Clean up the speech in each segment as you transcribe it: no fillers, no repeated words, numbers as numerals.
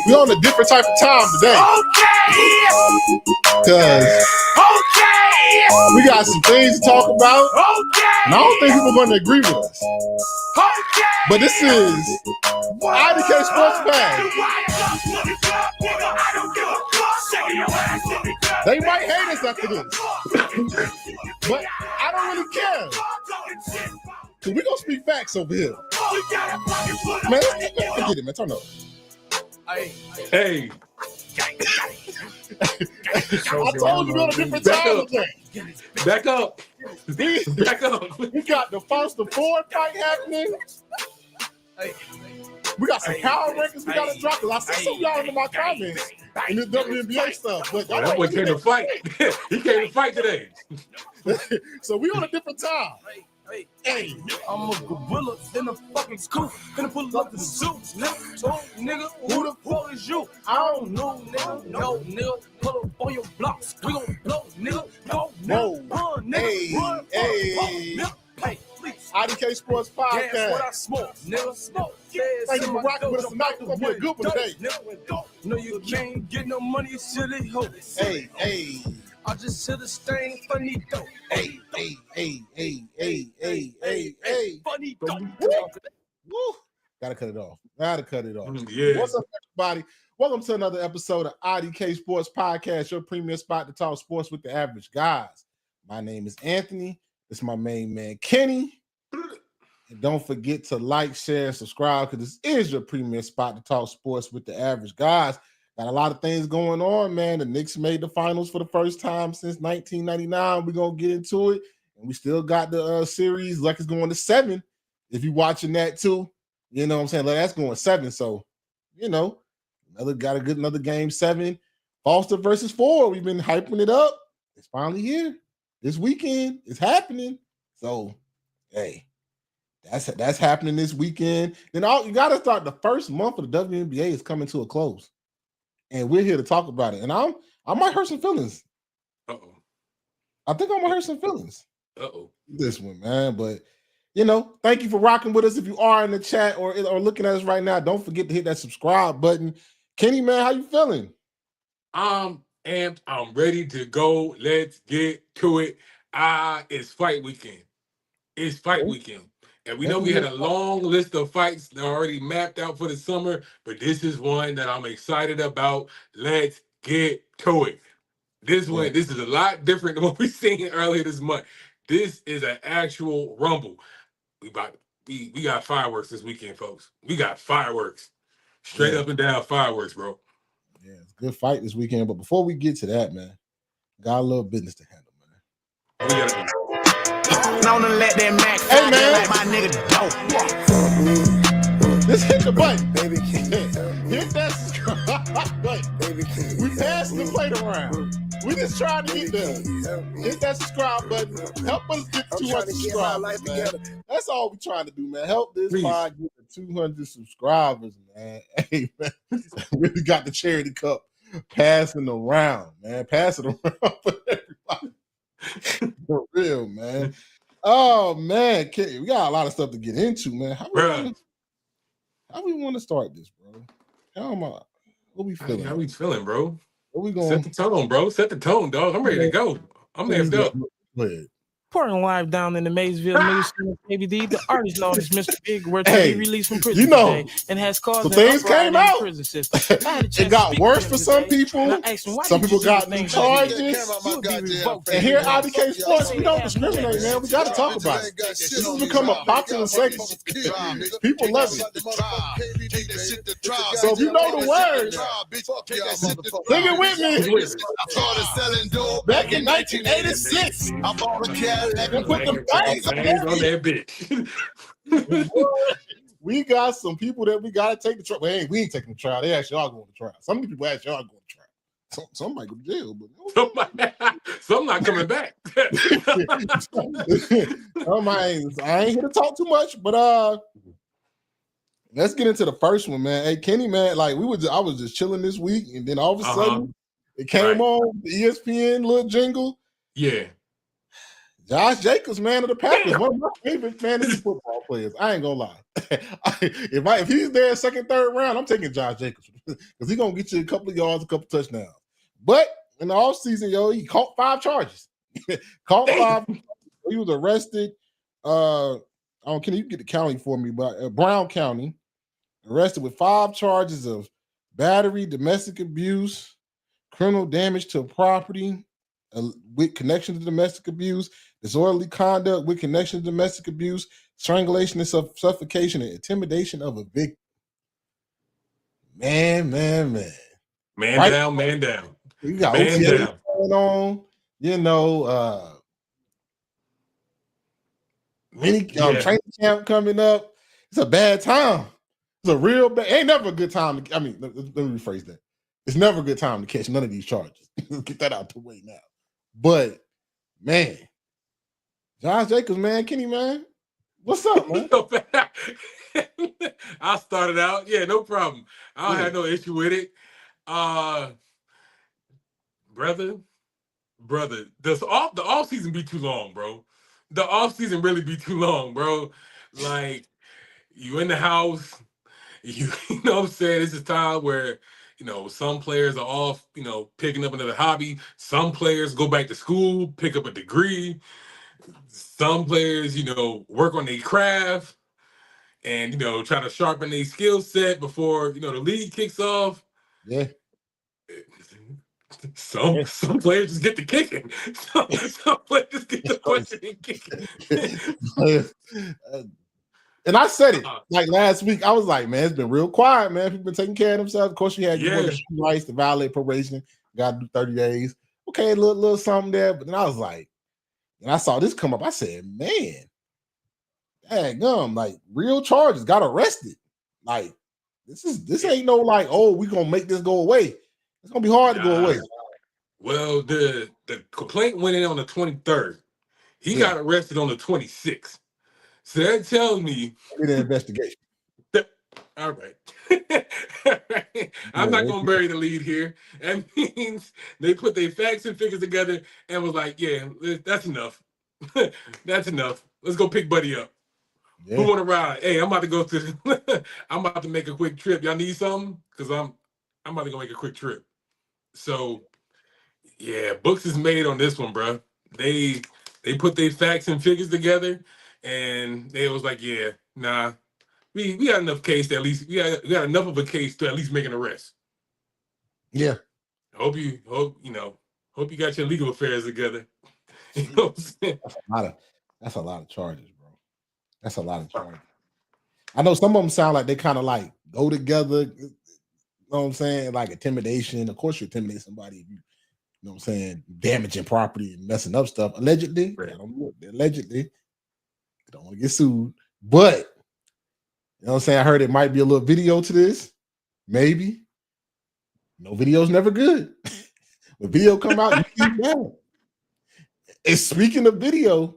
We on a different type of time today. Okay. Cause we got some things to talk about. And I don't think people are going to agree with us. But this is IDK Sports Podcast. They might hate us after this. But I don't really care. Cause we're going to speak facts over here. Man, let's get it, man. Turn up. Hey. I told you we're on a different time today. Back up. Back up. We got the Foster Ford fight happening. We got some power rankings we got to drop. I see some of y'all in my comments in this WNBA stuff. But That boy came to fight. He came to fight today. So we on a different time. Hey, I'm a gorilla in a fucking scoop. Gonna pull up the suits, nigga. Who the fuck is you? I don't know, nigga. No, nigga. Pull up on your blocks. We gon' blow, nigga. Go, nigga. Run, nigga. Run, hey. IDK Sports Podcast. That's what I smoke, nigga. Smoke. Thank you for rocking with us tonight. It's gonna be a good one today. No, you can't get no money, silly hoe. Hey. I just hit a stain, funny dope. Hey. Funny dope. Woo. Gotta cut it off. Yeah. What's up, everybody? Welcome to another episode of IDK Sports Podcast, your premier spot to talk sports with the average guys. My name is Anthony. It's my main man, Kenny. And don't forget to like, share, and subscribe because this is your premier spot to talk sports with the average guys. Got a lot of things going on, man. The Knicks made the finals for the first time since 1999. We're going to get into it. And we still got the series like it's going to 7. If you're watching that too, you know what I'm saying? Like, that's going 7. So, you know, another game 7. Foster versus Ford. We've been hyping it up. It's finally here. This weekend. It's happening. So, hey, that's happening this weekend. Then you got to start the first month of the WNBA is coming to a close. And we're here to talk about it. And I might hurt some feelings. Uh-oh. I think I might hurt some feelings. Uh-oh. This one, man. But, you know, thank you for rocking with us. If you are in the chat or looking at us right now, don't forget to hit that subscribe button. Kenny, man, how you feeling? I'm amped. I'm ready to go. Let's get to it. It's fight weekend. It's fight weekend. And we know we had a long list of fights that are already mapped out for the summer, but this is one that I'm excited about. Let's get to it. This is a lot different than what we seen earlier this month. This is an actual rumble. We got fireworks this weekend, folks. We got fireworks. Straight up and down fireworks, bro. Yeah, it's a good fight this weekend. But before we get to that, man, got a little business to handle, man. We gotta do. Let that Mac hey, man. Like my nigga dope. Just hit the button. Baby, hit that subscribe button. Baby, we passed the plate around. We just trying to get there. Hit that subscribe button. Help us get to 200 subscribers, man. That's all we're trying to do, man. Help this pod get to 200 subscribers, man. Hey, man. Really got the charity cup passing around, man. Pass it around for everybody. For real, man. Oh, man. We got a lot of stuff to get into, man. How we want to start this, bro? What we feeling? How we feeling, bro? What we going? Set the tone, bro. Set the tone, dog. I'm ready to go. I'm amped up. Go ahead. Reporting live down in the Maysville News Center, KBD. The artist known as Mr. Big were to be released from prison today and has caused things came out. Prison system. It got worse for some people. Some people got new charges. And here at IDK Sports, we don't discriminate, man. We got to talk about it. This has become a popular segment. People love it. So if you know the words, sing it with me. I started selling dope Back in 1986. I bought a Cadillac and put them bangs on that bitch. We got some people that we got to take the trial. Well, we ain't taking the trial. They actually are going to trial. Some people actually are going to trial. Some might go to jail, but some not coming back. I ain't here to talk too much, but let's get into the first one, man. Hey, Kenny, man, like I was just chilling this week, and then all of a sudden it came on the ESPN little jingle. Yeah. Josh Jacobs, man of the Packers, one of my favorite fantasy football players. I ain't gonna lie. If he's there second, third round, I'm taking Josh Jacobs because he's gonna get you a couple of yards, a couple of touchdowns. But in the offseason, he caught 5 charges. Caught 5. He was arrested. Can you get the county for me? But Brown County, arrested with 5 charges of battery, domestic abuse, criminal damage to property with connection to domestic abuse, disorderly conduct with connection to domestic abuse, strangulation and suffocation, and intimidation of a victim. Man. Man right? Down, man down. You got man OTA down. going on, training camp coming up. It's a bad time. It's a real bad. Ain't never a good time. Let me rephrase that. It's never a good time to catch none of these charges. Get that out the way now. But man, Josh Jacobs, man, Kenny, man, what's up, man? I started out. Yeah, no problem. I don't have no issue with it. Brother, the off season be too long, bro. The off season really be too long, bro. Like, you in the house, you know what I'm saying? This is time where, some players are off, picking up another hobby. Some players go back to school, pick up a degree. Some players, work on their craft and, try to sharpen their skill set before, the league kicks off. Yeah. Some players just get the kicking. Some players just get the punching and kicking. And I said it like last week. I was like, man, it's been real quiet, man. People been taking care of themselves. Of course, you had your rights to violate probation. Got to do 30 days. Okay, a little something there. But then I was like, and I saw this come up. I said, man, daggum, like real charges, got arrested. Like this ain't no like, oh, we gonna make this go away. It's gonna be hard to go away. Well, the complaint went in on the 23rd. He got arrested on the 26th. So that tells me an investigation. All right. I'm not gonna bury the lead here. That means they put their facts and figures together and was like, yeah, that's enough. That's enough. Let's go pick Buddy up. Yeah. Who want to ride? Hey, I'm about to go to I'm about to make a quick trip. Y'all need something? Because I'm about to go make a quick trip. So yeah, books is made on this one, bro. They put their facts and figures together, and they was like, yeah, nah, we got enough case to at least we got enough of a case to at least make an arrest. Yeah. Hope you got your legal affairs together. You know what I'm saying? That's a lot of charges, bro. That's a lot of charges. I know some of them sound like they kind of like go together. You know what I'm saying? Like intimidation. Of course, you intimidate somebody if you know what I'm saying, damaging property and messing up stuff. Allegedly. Right. I don't know. Allegedly. Don't want to get sued. But you know what I'm saying? I heard it might be a little video to this. Maybe. No video's never good. When video come out, you see that. And speaking of video,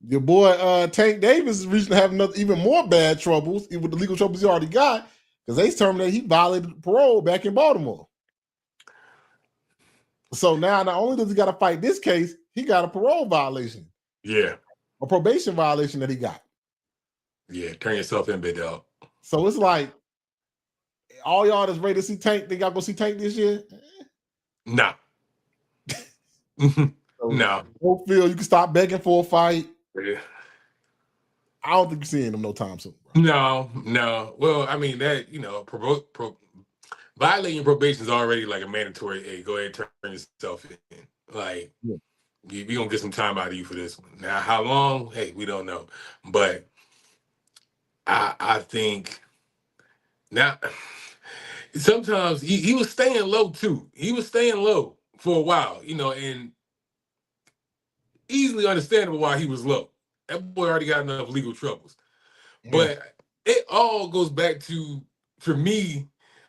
your boy Tank Davis is reaching to have even more bad troubles, even with the legal troubles he already got, because they terminated he violated parole back in Baltimore. So now not only does he got to fight this case, he got a parole violation. Yeah. A probation violation that he got. Yeah, turn yourself in, big dog. So it's like all y'all that's ready to see Tank, think y'all go see Tank this year? No. No. Don't feel you can stop begging for a fight. Yeah. I don't think you're seeing him no time soon. Bro. No. Well, I mean that, violating probation is already like a mandatory. Hey, go ahead and turn yourself in. Like, we gonna get some time out of you for this one. Now, how long? Hey, we don't know. But I think now sometimes he was staying low too. He was staying low for a while, and easily understandable why he was low. That boy already got enough legal troubles. Yeah. But it all goes back to, for me,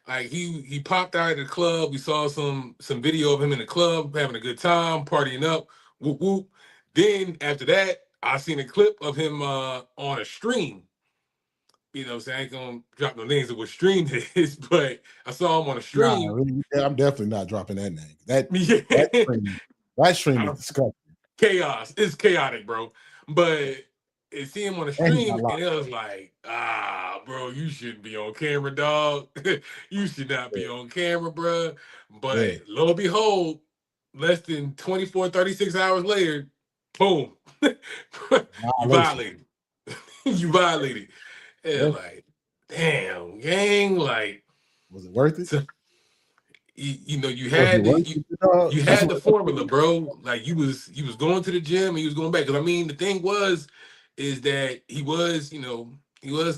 like he popped out of the club. We saw some video of him in the club having a good time, partying up, whoop whoop. Then after that, I seen a clip of him on a stream. So I ain't gonna drop no names of what stream it is, but I saw him on a stream. I'm definitely not dropping that name. That stream is disgusting. chaos. It's chaotic, bro. But it see him on the And he got stream, locked. and it was like, bro, you shouldn't be on camera, dog. You should not be on camera, bro. But lo and behold, less than 24, 36 hours later, boom, you violated. You violated. And like, damn, gang, like, was it worth it? so, you Was had it worth the it, dog? you had the formula, bro. Like you was going to the gym and he was going back. Because I mean, the thing is that he was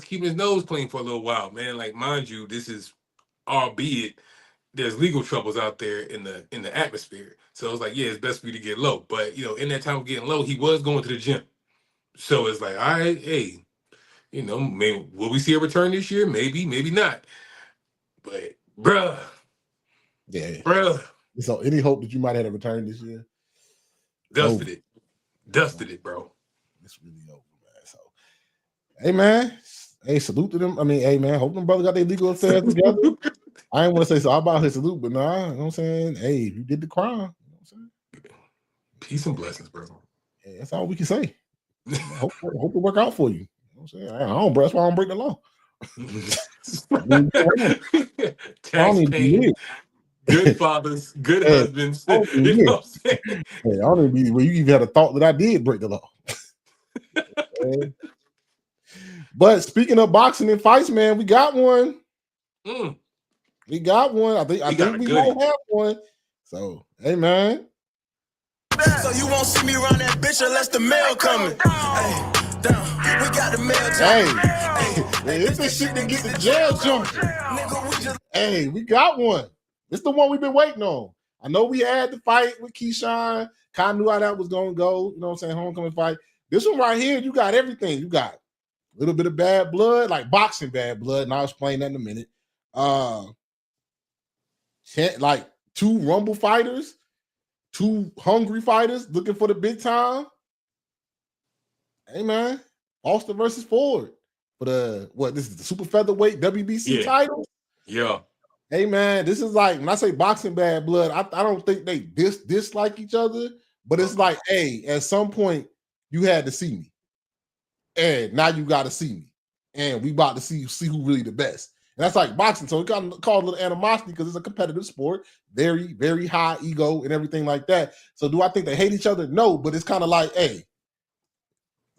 keeping his nose clean for a little while, man. Like, mind you, this is albeit there's legal troubles out there in the atmosphere. So it's like, yeah, it's best for you to get low. But in that time of getting low, he was going to the gym. So it's like, all right, hey, maybe will we see a return this year? Maybe, maybe not. But bruh. So any hope that you might have a return this year? Dusted it, bro. It's really over, man. So, hey, man. Hey, salute to them. I mean, hey, man, hope them brothers got their legal affairs together. I ain't want to say so about his salute, but nah, you know what I'm saying? Hey, you did the crime. You know what I'm saying? Peace and blessings, bro. Yeah, that's all we can say. hope it work out for you. You know what I'm saying? I don't, bro. That's why I don't break the law. Tax paying, good fathers, good husbands. You know what I'm saying? Hey, I don't even where you even had a thought that I did break the law. But speaking of boxing and fights, man, we got one. We got one. I think we might have one. So, hey, man. So you won't see me around that bitch unless the mail coming. Hey, damn, we got the mail Hey, it's the shit that get the jail jumping. Hey, we got one. It's the one we've been waiting on. I know we had the fight with Keyshawn. Kind of knew how that was going to go. You know what I'm saying? Homecoming fight. This one right here, you got everything. You got a little bit of bad blood, like boxing bad blood, and I'll explain that in a minute. Like 2 Rumble fighters, 2 hungry fighters looking for the big time. Hey, man. Foster versus Ford for this is the super featherweight WBC title? Yeah. Hey, man, this is like, when I say boxing bad blood, I don't think they dislike each other, but it's like, hey, at some point, you had to see me. And now you got to see me. And we about to see who really the best. And that's like boxing. So it got called a little animosity because it's a competitive sport, very, very high ego and everything like that. So do I think they hate each other? No, but it's kind of like, hey,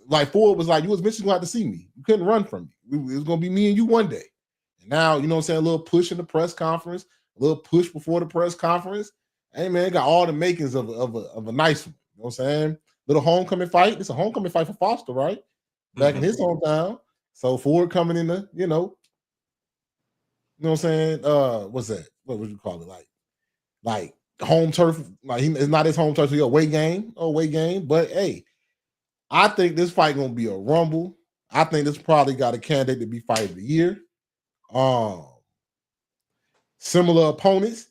like Ford was like, you was eventually going to have to see me. You couldn't run from me. It was going to be me and you one day. And now, you know what I'm saying, a little push in the press conference, a little push before the press conference. Hey, man, it got all the makings of a nice one. You know what I'm saying? Little homecoming fight. It's a homecoming fight for Foster, right? Back in his hometown. So Ford coming in the, you know what I'm saying? What's that? What would you call it? Like home turf. Like it's not his home turf, so away game. But hey, I think this fight gonna be a rumble. I think this probably got a candidate to be fight of the year. Similar opponents.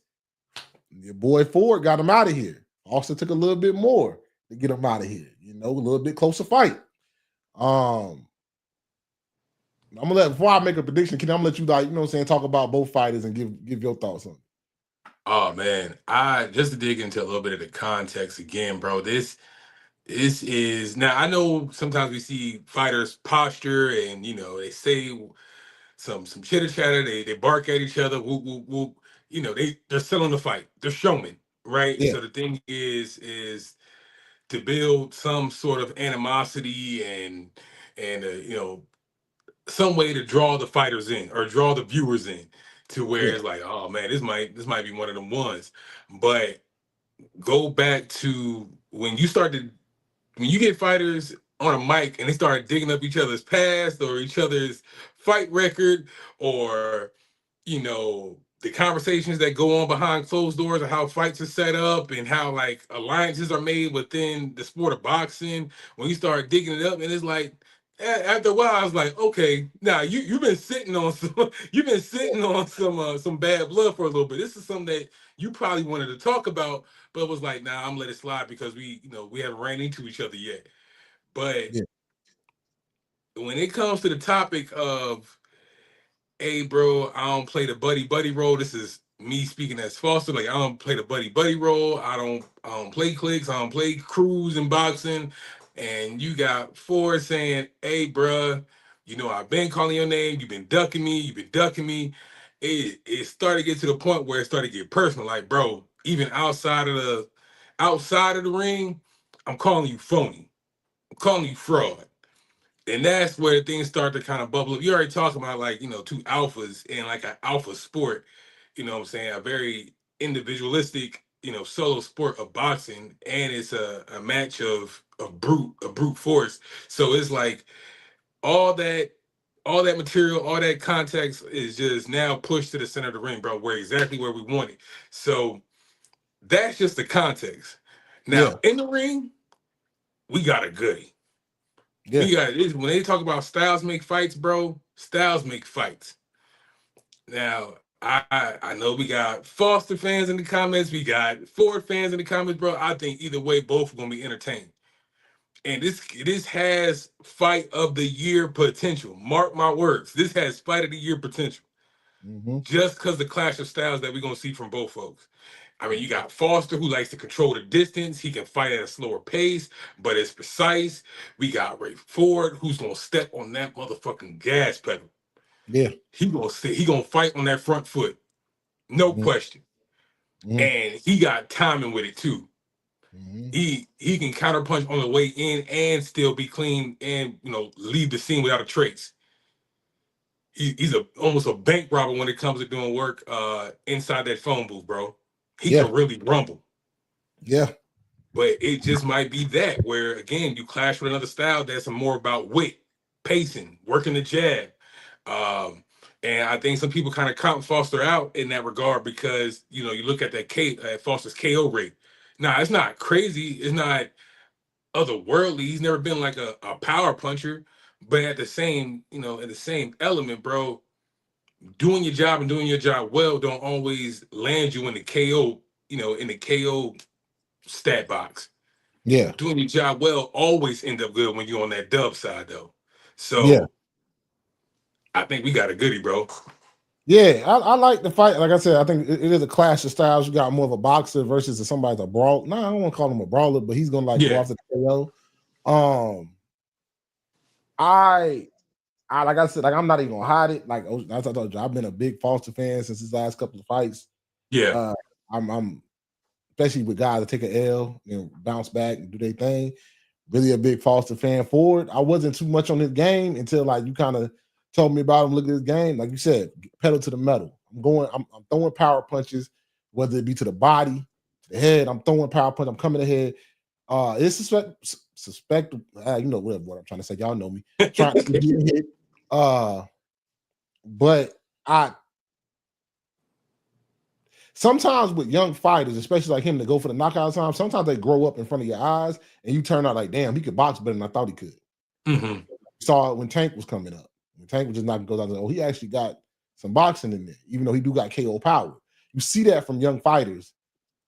Your boy Ford got him out of here. Also took a little bit more to get him out of here. You know, a little bit closer fight. I'm gonna let before I make a prediction, Kenny, I'm gonna let you you know what I'm saying, talk about both fighters and give your thoughts on it. Oh man, just to dig into a little bit of the context again, bro. This is now I know sometimes we see fighters posture and they say some chitter chatter, they bark at each other, whoop, whoop, whoop. They're selling the fight, they're showmen, right? Yeah. So the thing is to build some sort of animosity and some way to draw the fighters in or draw the viewers in to where it's like, oh man, this might be one of them ones. But go back to when you get fighters on a mic and they start digging up each other's past or each other's fight record or the conversations that go on behind closed doors of how fights are set up and how like alliances are made within the sport of boxing. When you start digging it up, and it's like after a while, I was like, okay, now you've been sitting on some bad blood for a little bit. This is something that you probably wanted to talk about, but was like, nah, I'm gonna let it slide because we haven't ran into each other yet. But when it comes to the topic of, hey, bro, I don't play the buddy role. This is me speaking as Foster, like I don't play the buddy role. I don't play clicks. I don't play crews and boxing. And you got Ford saying, "Hey, bruh, I've been calling your name. You've been ducking me. You've been ducking me." It started to get to the point where it started to get personal. Like, bro, even outside of the ring, I'm calling you phony. I'm calling you fraud. And that's where things start to kind of bubble up. You already talked about like, two alphas in like an alpha sport, what I'm saying, a very individualistic, solo sport of boxing, and it's a match of brute force. So it's like all that material, all that context is just now pushed to the center of the ring, bro, exactly where we want it. So that's just the context. Now in the ring, we got a goodie. Yeah. We got this. When they talk about styles make fights, bro, styles make fights. Now, I know we got Foster fans in the comments. We got Ford fans in the comments, bro. I think either way, both are going to be entertained. And this has fight of the year potential. Mark my words. This has fight of the year potential. Just because the clash of styles that we're going to see from both folks. I mean, you got Foster, who likes to control the distance. He can fight at a slower pace, but it's precise. We got Ray Ford, who's going to step on that motherfucking gas pedal. Yeah. He gonna fight on that front foot. No question. And he got timing with it too. He can counterpunch on the way in and still be clean and, leave the scene without a trace. He's almost a bank robber when it comes to doing work inside that phone booth, bro. He can really rumble. Yeah. But it just might be that where, again, you clash with another style that's more about wit, pacing, working the jab. And I think some people kind of count Foster out in that regard because, you look at that Foster's KO rate. Now, it's not crazy. It's not otherworldly. He's never been like a power puncher. But at the same, in the same element, bro, doing your job and doing your job well don't always land you in the KO, in the KO stat box. Yeah. Doing your job well always end up good when you're on that dub side, though. So I think we got a goodie, bro. Yeah, I like the fight. Like I said, I think it is a clash of styles. You got more of a boxer versus somebody's a brawl. No, I don't want to call him a brawler, but he's gonna go off the KO. I like I said, like I'm not even gonna hide it. Like as I told you, I've been a big Foster fan since his last couple of fights. Yeah, I'm especially with guys that take an L, bounce back and do their thing. Really a big Foster fan. Ford, I wasn't too much on his game until like you kind of told me about him. Look at his game, like you said, pedal to the metal. I'm throwing power punches, whether it be to the body, to the head. I'm throwing power punch. I'm coming ahead. It's suspect. You know what I'm trying to say. Y'all know me. Trying to get hit. But sometimes with young fighters, especially like him, to go for the knockout time, sometimes they grow up in front of your eyes and you turn out like, damn, he could box better than I thought he could. Saw it when Tank was coming up. When Tank was just knocking goes out, oh, he actually got some boxing in there, even though he do got KO power. You see that from young fighters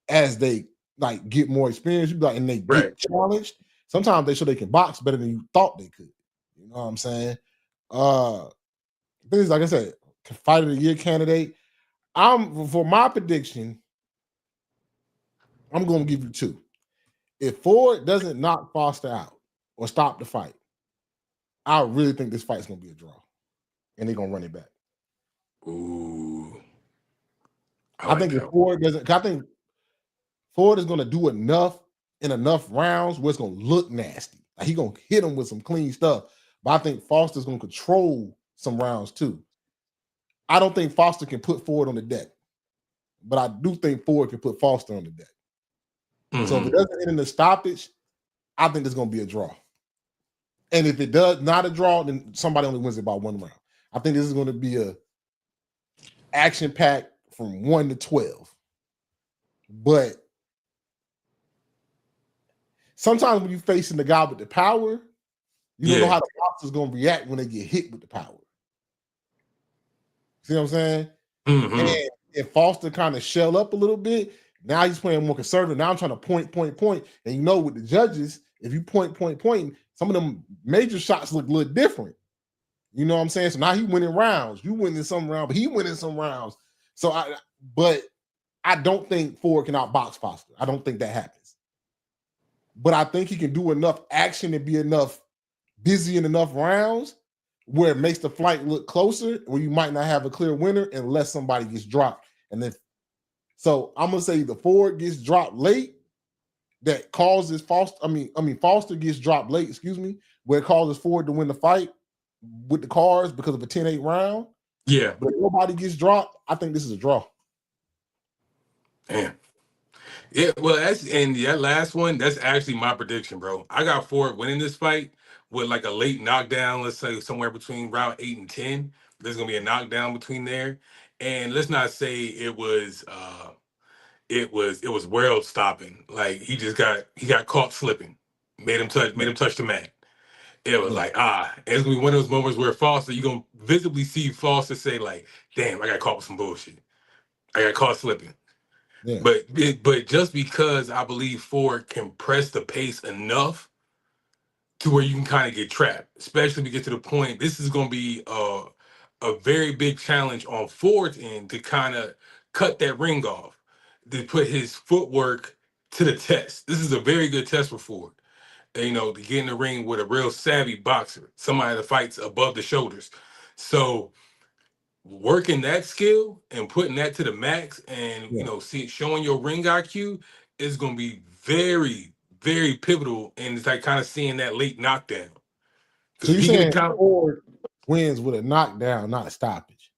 as they like get more experience, and they get challenged. Sometimes they show they can box better than you thought they could. You know what I'm saying? This is, like I said, fight of the year candidate. For my prediction, I'm going to give you two. If Ford doesn't knock Foster out or stop the fight, I really think this fight's going to be a draw, and they're going to run it back. Ooh, I think if Ford doesn't, I think Ford is going to do enough in enough rounds where it's going to look nasty. Like he's going to hit him with some clean stuff, but I think Foster's going to control some rounds too. I don't think Foster can put Ford on the deck, but I do think Ford can put Foster on the deck. So if it doesn't end in the stoppage, I think it's going to be a draw. And if it does not a draw, then somebody only wins it by one round. I think this is going to be a action pack from 1 to 12. But sometimes when you're facing the guy with the power, you don't know how the boxer's going to react when they get hit with the power. See what I'm saying? And if Foster kind of shell up a little bit, now he's playing more conservative. Now I'm trying to point. And with the judges, if you point, some of them major shots look a little different. You know what I'm saying? So now he winning rounds. You winning some rounds, but he winning some rounds. So but I don't think Ford can outbox Foster. I don't think that happens. But I think he can do enough action and be enough busy in enough rounds where it makes the fight look closer, where you might not have a clear winner unless somebody gets dropped. And then, so I'm gonna say the Ford gets dropped late, that causes Foster. Foster gets dropped late. Excuse me, where it causes Ford to win the fight with the cars because of a 10-8 round. Yeah, but if nobody gets dropped, I think this is a draw. Damn. Yeah, well, that last one, that's actually my prediction, bro. I got Ford winning this fight with like a late knockdown, let's say somewhere between round 8 and 10. There's gonna be a knockdown between there. And let's not say it was world stopping. Like he got caught slipping, made him touch the mat. It was like, it's gonna be one of those moments where Foster, you're gonna visibly see Foster say, like, damn, I got caught with some bullshit. I got caught slipping. Yeah. But just because I believe Ford can press the pace enough to where you can kind of get trapped, especially if we get to the point, this is going to be a very big challenge on Ford's end to kind of cut that ring off, to put his footwork to the test. This is a very good test for Ford. And, to get in the ring with a real savvy boxer, somebody that fights above the shoulders. So working that skill and putting that to the max and showing your ring IQ is going to be very, very pivotal, and it's like kind of seeing that late knockdown. So you're saying Ford wins with a knockdown, not a stoppage?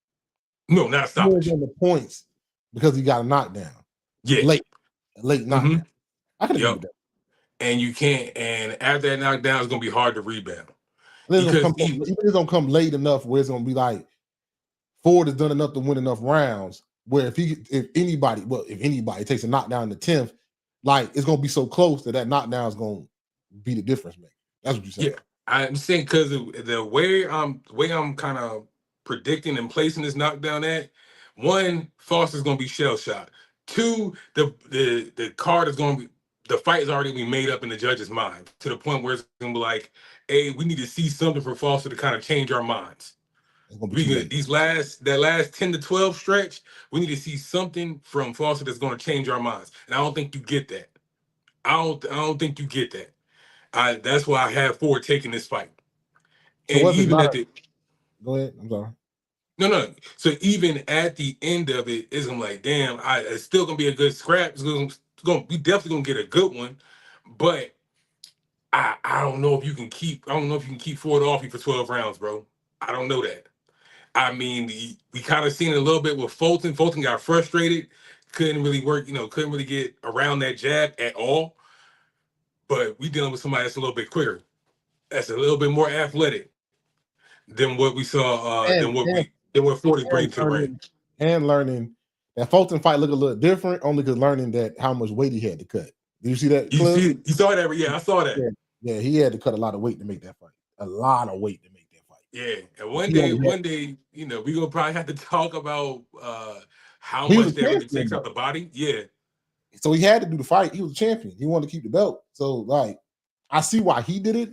No, not a stoppage. More than the points because he got a knockdown. Yeah, late knockdown. I can agree with that. And you can't. And after that knockdown, it's going to be hard to rebound. It's going to come late enough where it's going to be like Ford has done enough to win enough rounds where if anybody takes a knockdown in the 10th, like it's gonna be so close that knockdown is gonna be the difference maker. That's what you're saying. Yeah, I'm saying because the way I'm kind of predicting and placing this knockdown at, one, Foster's gonna be shell shocked. Two, the card is gonna be, the fight is already been made up in the judge's mind to the point where it's gonna be like, hey, we need to see something from Foster to kind of change our minds. That last 10 to 12 stretch, we need to see something from Foster that's going to change our minds. And I don't think you get that. I don't think you get that. That's why I have Ford taking this fight. So and even go ahead. I'm sorry. No. So even at the end of it, it's gonna be like, damn, it's still gonna be a good scrap. We definitely gonna get a good one, but I don't know if you can keep. I don't know if you can keep Ford off you for 12 rounds, bro. I don't know that. I mean, we kind of seen it a little bit with Fulton. Fulton got frustrated, couldn't really work, couldn't really get around that jab at all. But we dealing with somebody that's a little bit quicker, that's a little bit more athletic than what we saw, than what Ford is bringing to the ring. And learning that Fulton fight look a little different, only because learning that how much weight he had to cut. Did you see that? You saw that? Yeah, I saw that. Yeah, he had to cut a lot of weight to make that fight. A lot of weight to make that fight. Yeah, and one day, we're gonna probably have to talk about how much that really takes out the body. Yeah. So he had to do the fight. He was a champion. He wanted to keep the belt. So, like, I see why he did it.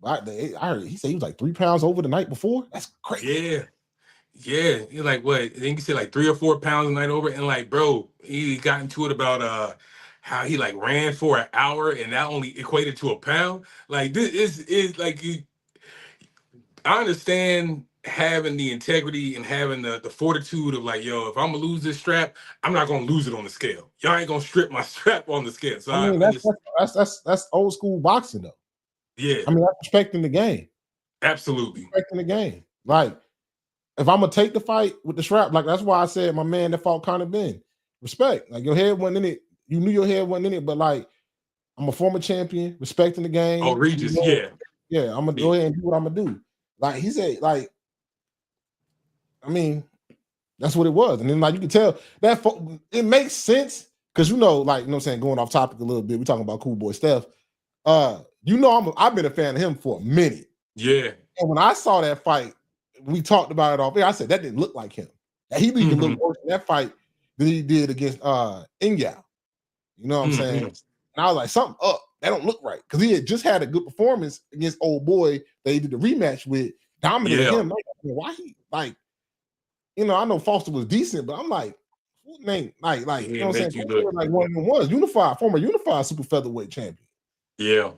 I heard he said he was like 3 pounds over the night before. That's crazy. Yeah. You're like, what? I think he said like 3 or 4 pounds a night over. And like, bro, he got into it about how he like ran for an hour and that only equated to a pound. Like, this is like, I understand having the integrity and having the fortitude of like, yo, if I'm gonna lose this strap, I'm not gonna lose it on the scale. Y'all ain't gonna strip my strap on the scale. So I mean, that's old school boxing though. Yeah, I mean, that's respecting the game. Absolutely respecting the game. Like, if I'm gonna take the fight with the strap, like that's why I said my man that fought Conor Ben, respect. Like your head wasn't in it. You knew your head wasn't in it, but like I'm a former champion, respecting the game. Oh, Regis, yeah. I'm gonna go ahead and do what I'm gonna do. Like he said, like, I mean, that's what it was. And then like you can tell that it makes sense because like, what I'm saying, going off topic a little bit, we're talking about Cool Boy Steph. I've been a fan of him for a minute. Yeah. And when I saw that fight, we talked about it off air. I said that didn't look like him. He even looked worse in that fight than he did against Wnba. You know what I'm saying? And I was like, something up. That don't look right. Because he had just had a good performance against old boy that he did the rematch with, dominated him. Like, why he I know Foster was decent, but I'm like, Name like He you know what I'm make saying? you look. Like one of them ones, former unified super featherweight champion. Yeah.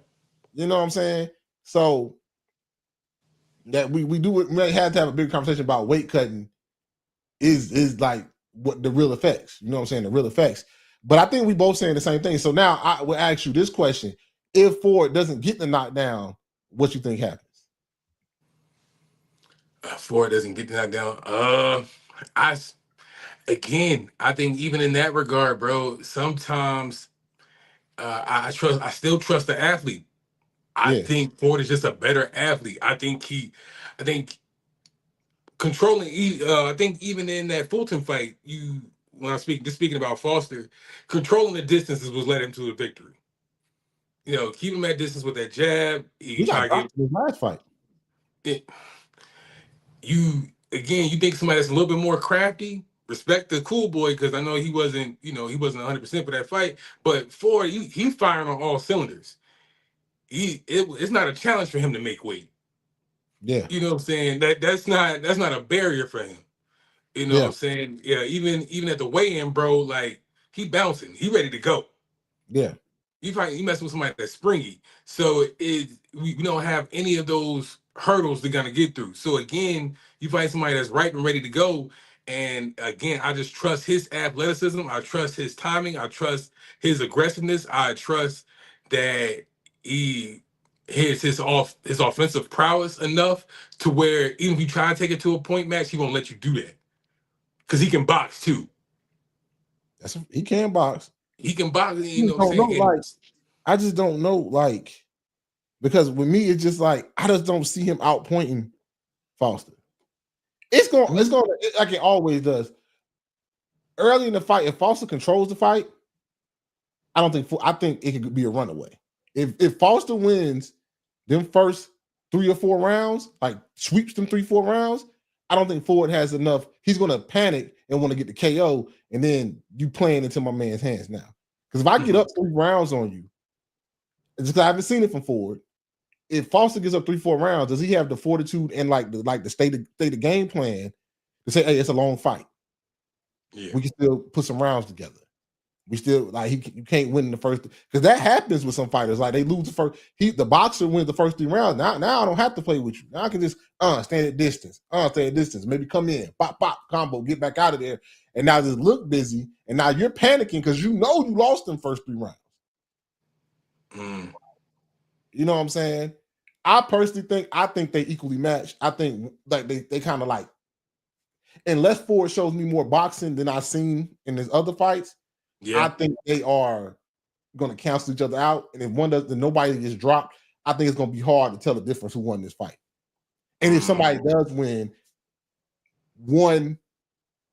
You know what I'm saying? So that we may have to have a big conversation about weight cutting is like what the real effects. You know what I'm saying? The real effects. But I think we both saying the same thing. So now I will ask you this question: if Ford doesn't get the knockdown, what you think happens? Ford doesn't get the knockdown. I think even in that regard, bro, sometimes I still trust the athlete. I Yeah, think Ford is just a better athlete. I think controlling. I think even in that Fulton fight, when speaking about Foster, controlling the distances was led him to the victory. Keep him at distance with that jab. he He got try to get dropped in his last fight. it. You think somebody that's a little bit more crafty. Respect the cool boy because I know he wasn't 100% for that fight. But Ford, he's firing on all cylinders. It's not a challenge for him to make weight. Yeah, You know what I'm saying? That's not a barrier for him. You know what yeah, I'm saying? Yeah, even at the weigh-in, bro, like he bouncing, he ready to go. yeah, You messing with somebody that's springy. So we don't have any of those hurdles they're gonna get through. So again, you find somebody that's ripe and ready to go. And again, I just trust his athleticism. I trust his timing. I trust his aggressiveness. I trust that he his offensive prowess enough to where even if you try to take it to a point match, he won't let you do that. Because he can box too. he can box. He can box, I just what I'm don't know, saying? And I just don't know, because with me, it's just like I just don't see him outpointing Foster. It's going like it always does. Early in the fight, if Foster controls the fight, I think it could be a runaway. If Foster wins them first 3 or 4 rounds, like sweeps them 3-4 rounds, I don't think Ford has enough. He's gonna panic and want to get the KO, and then you playing into my man's hands now. Because if I get up 3 rounds on you, it's just I haven't seen it from Ford. If Foster gets up 3-4 rounds, does he have the fortitude and the state of game plan to say, hey, it's a long fight? yeah. We can still put some rounds together. We still you can't win in the first, because that happens with some fighters. Like they lose the first. The boxer wins the first 3 rounds. Now I don't have to play with you. Now I can just stand at distance. Stay at distance. Maybe come in, pop, combo, get back out of there. And now just look busy. And now you're panicking because you lost them first 3 rounds. Mm. You know what I'm saying? I personally think they equally matched. I think like they kind of like, unless Ford shows me more boxing than I've seen in his other fights, I Yeah. think they are going to cancel each other out. And if one does, then nobody gets dropped. I think it's going to be hard to tell the difference who won this fight. And if somebody does win 1,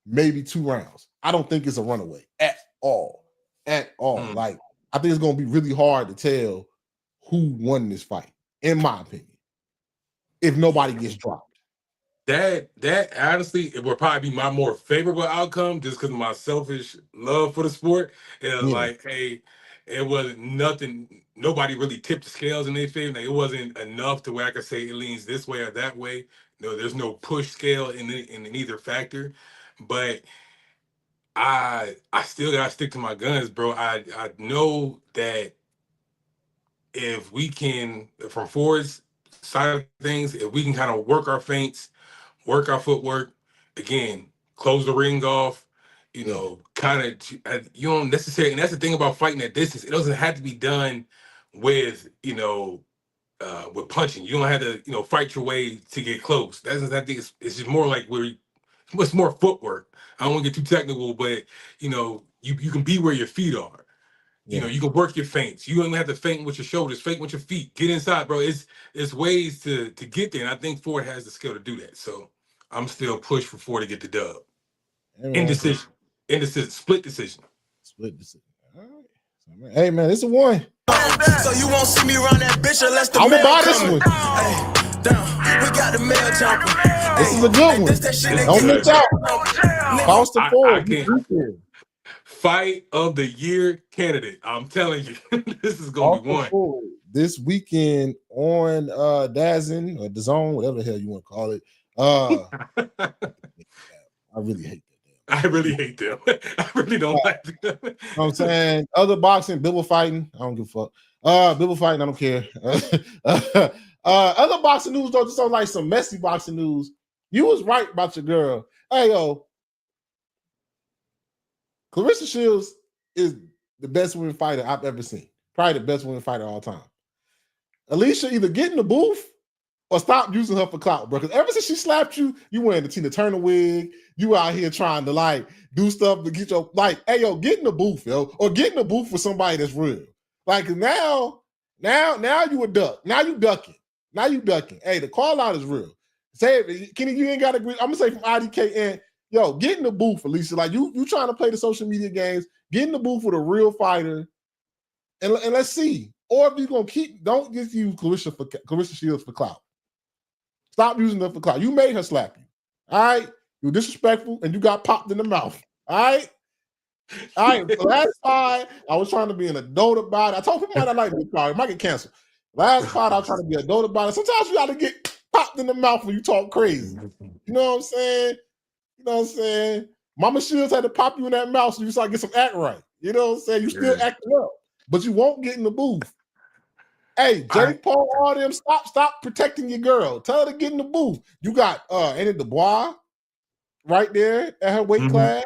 maybe 2 rounds, I don't think it's a runaway at all. At all. Like, I think it's going to be really hard to tell who won this fight, in my opinion, if nobody gets dropped. That honestly, it would probably be my more favorable outcome just because of my selfish love for the sport. And Yeah. like, hey, it wasn't nothing. Nobody really tipped the scales in their favor. Like, it wasn't enough to where I could say it leans this way or that way. No, there's no push scale in either factor. But I still gotta stick to my guns, bro. I know that if we can, from Ford's side of things, if we can kind of work our feints, work our footwork, again, close the ring off, kind of, you don't necessarily, and that's the thing about fighting at distance. It doesn't have to be done with, with punching. You don't have to, fight your way to get close. I think it's just more like it's more footwork. I don't want to get too technical, but, you can be where your feet are. Yeah. You can work your feints. You don't have to feint with your shoulders, feint with your feet. Get inside, bro. It's ways to get there, and I think Ford has the skill to do that. So I'm still push for Ford to get the dub. Indecision, split decision. Split decision. All right. Hey man, it's a 1. So you won't see me run that bitch unless the I'm gonna mail buy this coming. one. Hey, damn, we got the mail jumping. This is a good one. Don't miss out. Foster Ford. I can't. Fight of the year candidate. I'm telling you, this is gonna be one. Ford this weekend on DAZN or DAZN, whatever the hell you want to call it. I really hate that damn I really hate them. I really don't like them. You know what I'm saying? Other boxing, Bibble fighting, I don't give a fuck. Bibble fighting, I don't care. Other boxing news, though, just on like some messy boxing news. You was right about your girl. Hey, yo, Clarissa Shields is the best women fighter I've ever seen. Probably the best women fighter of all time. Alicia, either get in the booth or stop using her for clout, bro. Because ever since she slapped you, you wearing the Tina Turner wig. You out here trying to like do stuff to get your like, hey yo, get in the booth, yo, or get in the booth for somebody that's real. Like now you a duck. Now you ducking. Hey, the call out is real. Say it, Kenny, you ain't got to agree. I'm gonna say from IDK and yo, get in the booth, Alicia. Like you trying to play the social media games. Get in the booth with a real fighter, and let's see. Or if you're gonna don't just use Clarissa Shields for clout. Stop using her for clout. You made her slap you. All right, you were disrespectful, and you got popped in the mouth. All right. Last fight, I was trying to be an adult about it. I told people I like this fight. It might get canceled. Last fight, I was trying to be an adult about it. Sometimes you got to get popped in the mouth when you talk crazy. You know what I'm saying? Mama Shields had to pop you in that mouth so you start get some act right. You know what I'm saying? You still acting up, but you won't get in the booth. Hey, Jake Paul, all them, stop protecting your girl. Tell her to get in the booth. You got Annie Dubois right there at her weight class.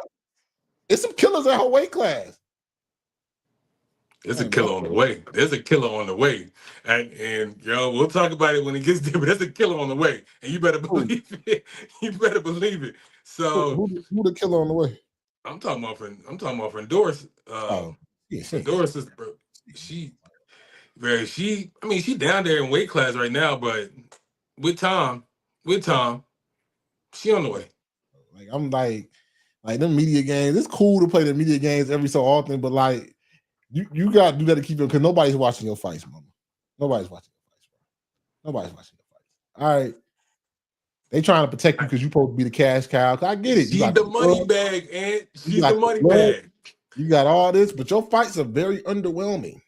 It's some killers at her weight class. There's a killer on the way. And yo, we'll talk about it when it gets there, but there's a killer on the way. And you better believe it. So who the killer on the way? I'm talking about for Doris. Doris is bro. She down there in weight class right now, but with Tom, she on the way. Like I'm like them media games. It's cool to play the media games every so often, but like you got to do that to keep them because nobody's watching your fights, mama. Nobody's watching your fights, bro. Nobody's watching your fights. All right. They trying to protect you because you supposed to be the cash cow. I get it. She's the money bag, and she's the money bag. You got all this, but your fights are very underwhelming.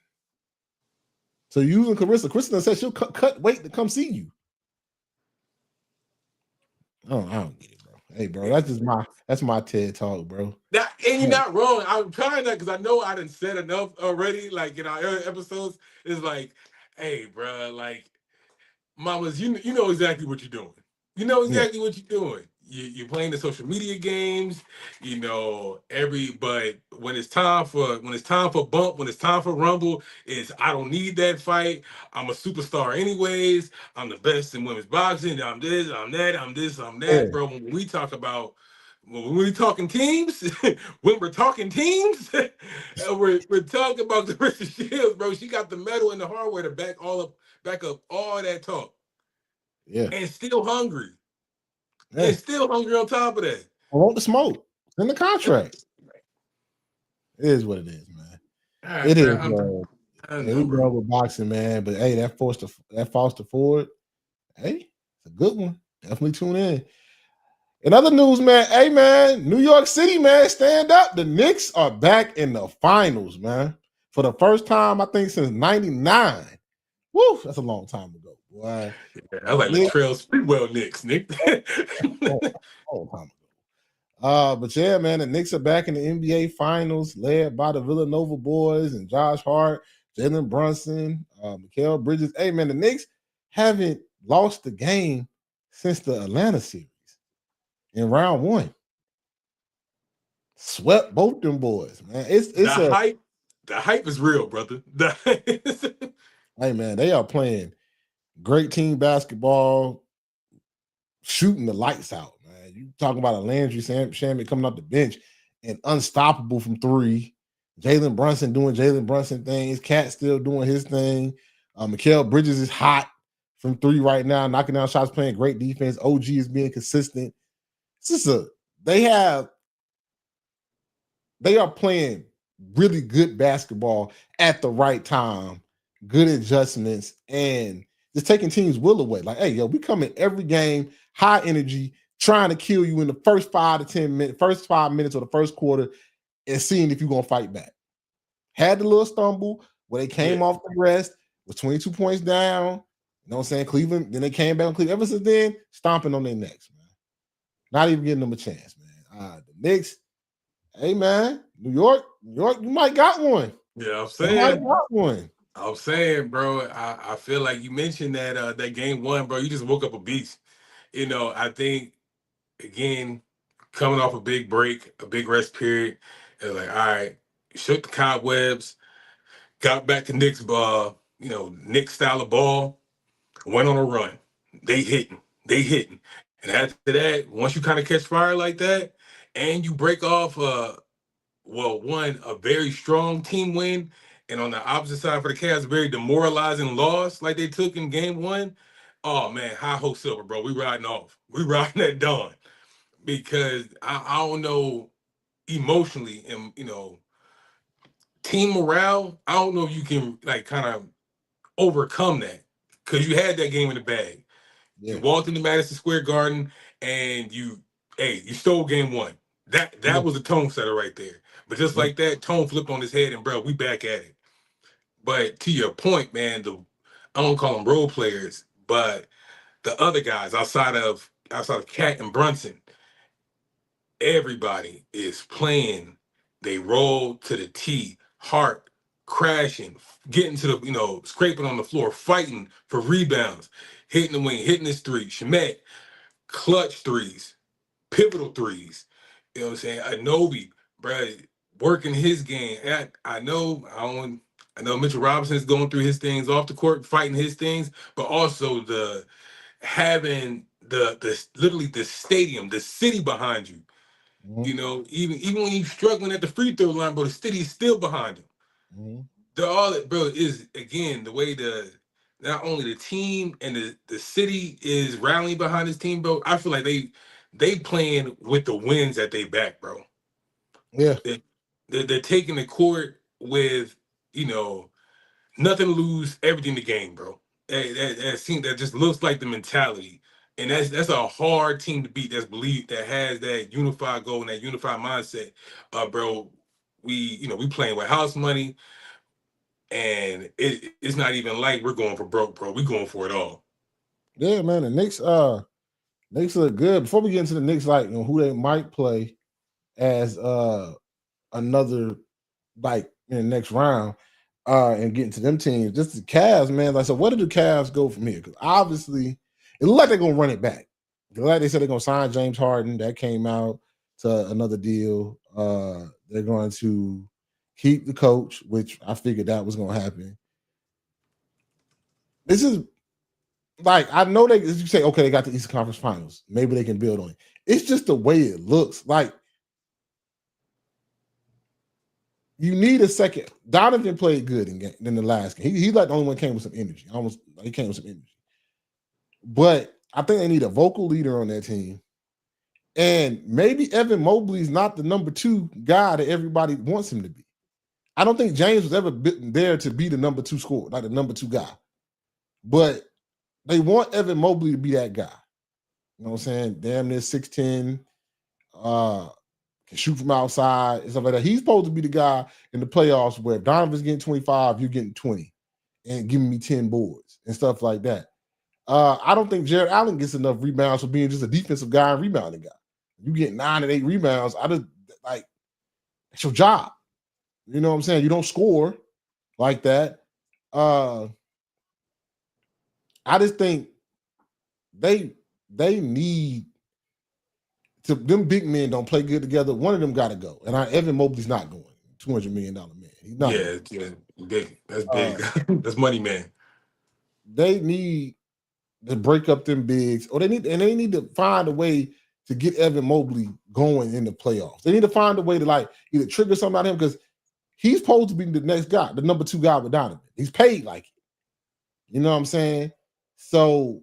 So using Clarissa said she'll cut weight to come see you. I don't get it, bro. Hey, bro, that's my TED talk, bro. And you're not wrong. I'm trying that because I know I done said enough already. Like in our earlier episodes, it's like, hey, bro, like, mamas, you know exactly what you're doing. You know exactly what you're doing. You're playing the social media games, but when it's time for bump, when it's time for rumble, I don't need that fight. I'm a superstar anyways. I'm the best in women's boxing. I'm this, I'm that, I'm this, I'm that, bro. When we talking teams, we're talking about Clarissa Shields, bro. She got the metal and the hardware to back up all that talk. Yeah. And still hungry. Yeah. And still hungry on top of that. I want the smoke. It's in the contract. It is what it is, man. Right, it is, bro. We grow with boxing, man. But hey, that Foster Ford, hey, it's a good one. Definitely tune in. In other news, man, hey, man, New York City, man, stand up. The Knicks are back in the finals, man. For the first time, I think, since 99. Woo, that's a long time ago, boy. Yeah, I like Latrell Sprewell Knicks, Nick. Long time ago. But yeah, man, the Knicks are back in the NBA Finals, led by the Villanova boys and Josh Hart, Jalen Brunson, Mikal Bridges. Hey, man, the Knicks haven't lost the game since the Atlanta series in round one. Swept both them boys, man. The hype is real, brother. Hey, man, they are playing great team basketball, shooting the lights out, man. You talking about a Landry Shamet coming off the bench and unstoppable from three. Jalen Brunson doing Jalen Brunson things. Cat still doing his thing. Mikal Bridges is hot from three right now, knocking down shots, playing great defense. OG is being consistent. They are playing really good basketball at the right time. Good adjustments and just taking teams' will away. Like, hey, yo, we come in every game, high energy, trying to kill you in the first 5 minutes of the first quarter and seeing if you're going to fight back. Had the little stumble where they came off the rest, was 22 points down. You know what I'm saying? Cleveland, then they came back on Cleveland. Ever since then, stomping on their necks, man. Not even giving them a chance, man. The Knicks, Hey man, New York, you might got one. Yeah, I'm You might saying. got one. I'm saying, bro. I feel like you mentioned that game one, bro. You just woke up a beast. I think again, coming off a big break, a big rest period, and like, all right, shook the cobwebs, got back to Knicks ball, Knicks style of ball, went on a run. They hitting. And after that, once you kind of catch fire like that, and you break off a very strong team win, and on the opposite side for the Cavs, a very demoralizing loss like they took in game one. Oh man, high hope silver, bro. We riding off. We riding that dawn because I don't know emotionally and team morale. I don't know if you can like kind of overcome that because you had that game in the bag. Yeah. You walked into Madison Square Garden and you stole game one. That was a tone setter right there. But just like that, tone flipped on his head, and bro, we back at it. But to your point, man, I don't call them role players, but the other guys outside of Cat and Brunson, everybody is playing. They roll to the tee, heart crashing, getting to the scraping on the floor, fighting for rebounds, hitting the wing, hitting his three. Shemet, clutch threes, pivotal threes. You know what I'm saying? Wnba, bro, working his game. And I know Mitchell Robinson is going through his things off the court, fighting his things, but also having the literally the stadium, the city behind you. Even when you're struggling at the free throw line, but the city is still behind him. All that, bro, is again the way not only the team and the city is rallying behind this team, bro. I feel like they playing with the wins that they back, bro. Yeah. They're taking the court with, nothing to lose, everything to gain, bro. That just looks like the mentality. And that's a hard team to beat. That has that unified goal and that unified mindset. Bro, we playing with house money, and it's not even like we're going for broke, bro. We going for it all. Yeah, man. The Knicks look good. Before we get into the Knicks, like who they might play as another like in the next round, and getting to them teams. Just the Cavs, man. Like, so where did the Cavs go from here? Because obviously, it looked like they're gonna run it back. Like they said they're gonna sign James Harden. That came out to another deal. They're going to keep the coach, which I figured that was gonna happen. This is like, I know you say, okay, they got the Eastern Conference Finals. Maybe they can build on it. It's just the way it looks. Like, you need a second. Donovan played good in the last game. He like the only one came with some energy. He came with some energy. But I think they need a vocal leader on that team. And maybe Evan Mobley's not the number 2 guy that everybody wants him to be. I don't think James was ever there to be the number 2 scorer, like the number 2 guy. But they want Evan Mobley to be that guy. You know what I'm saying? Damn near 6'10", can shoot from outside and stuff like that. He's supposed to be the guy in the playoffs where if Donovan's getting 25, you're getting 20 and giving me 10 boards and stuff like that. I don't think Jared Allen gets enough rebounds for being just a defensive guy and rebounding guy. You get 9 and 8 rebounds. It's your job. You know what I'm saying? You don't score like that. I just think they need to. Them big men don't play good together. One of them got to go, and Evan Mobley's not going. $200 million man. He's not. Yeah, big. That's big. That's money, man. They need to break up them bigs, or they need to find a way to get Evan Mobley going in the playoffs. They need to find a way to like either trigger something out of him because he's supposed to be the next guy, the number 2 guy with Donovan. He's paid like it. You know what I'm saying? So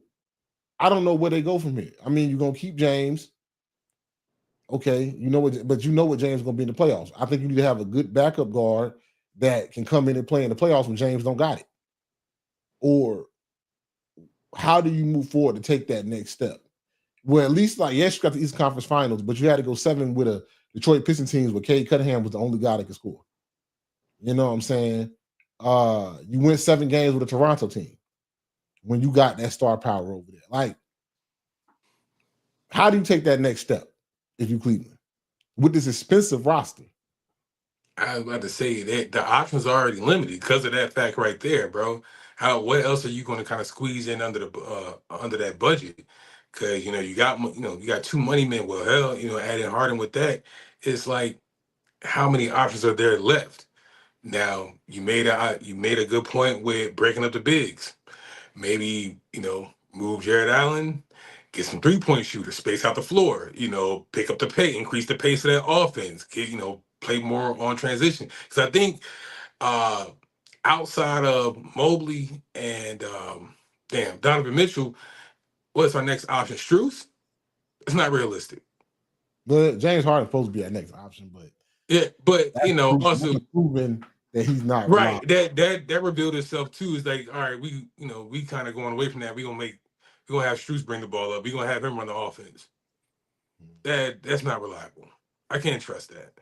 I don't know where they go from here. I mean, you're gonna keep James. Okay, but you know what James is gonna be in the playoffs. I think you need to have a good backup guard that can come in and play in the playoffs when James don't got it. Or how do you move forward to take that next step? Well, at least yes, you got the Eastern Conference Finals, but you had to go 7 with a Detroit Pistons teams where Cade Cunningham was the only guy that could score. You know what I'm saying? You went 7 games with a Toronto team when you got that star power over there. Like, how do you take that next step if you Cleveland? with this expensive roster. I was about to say that the options are already limited because of that fact right there, bro. What else are you going to kind of squeeze in under that budget? Because you got two money men. Well, hell, adding Harden with that, it's like how many options are there left? Now you made a good point with breaking up the bigs. Maybe move Jared Allen, get some 3-point shooters, space out the floor. Pick up the pace, increase the pace of that offense. Play more on transition. Because I think outside of Mobley and Donovan Mitchell, what's our next option? Strus? It's not realistic. But James Harden's supposed to be our next option, but yeah, but also proven that he's not right. reliable. That revealed itself too. Is like, all right, we kind of going away from that. We're gonna have Strus bring the ball up. We're gonna have him run the offense. That's not reliable. I can't trust that.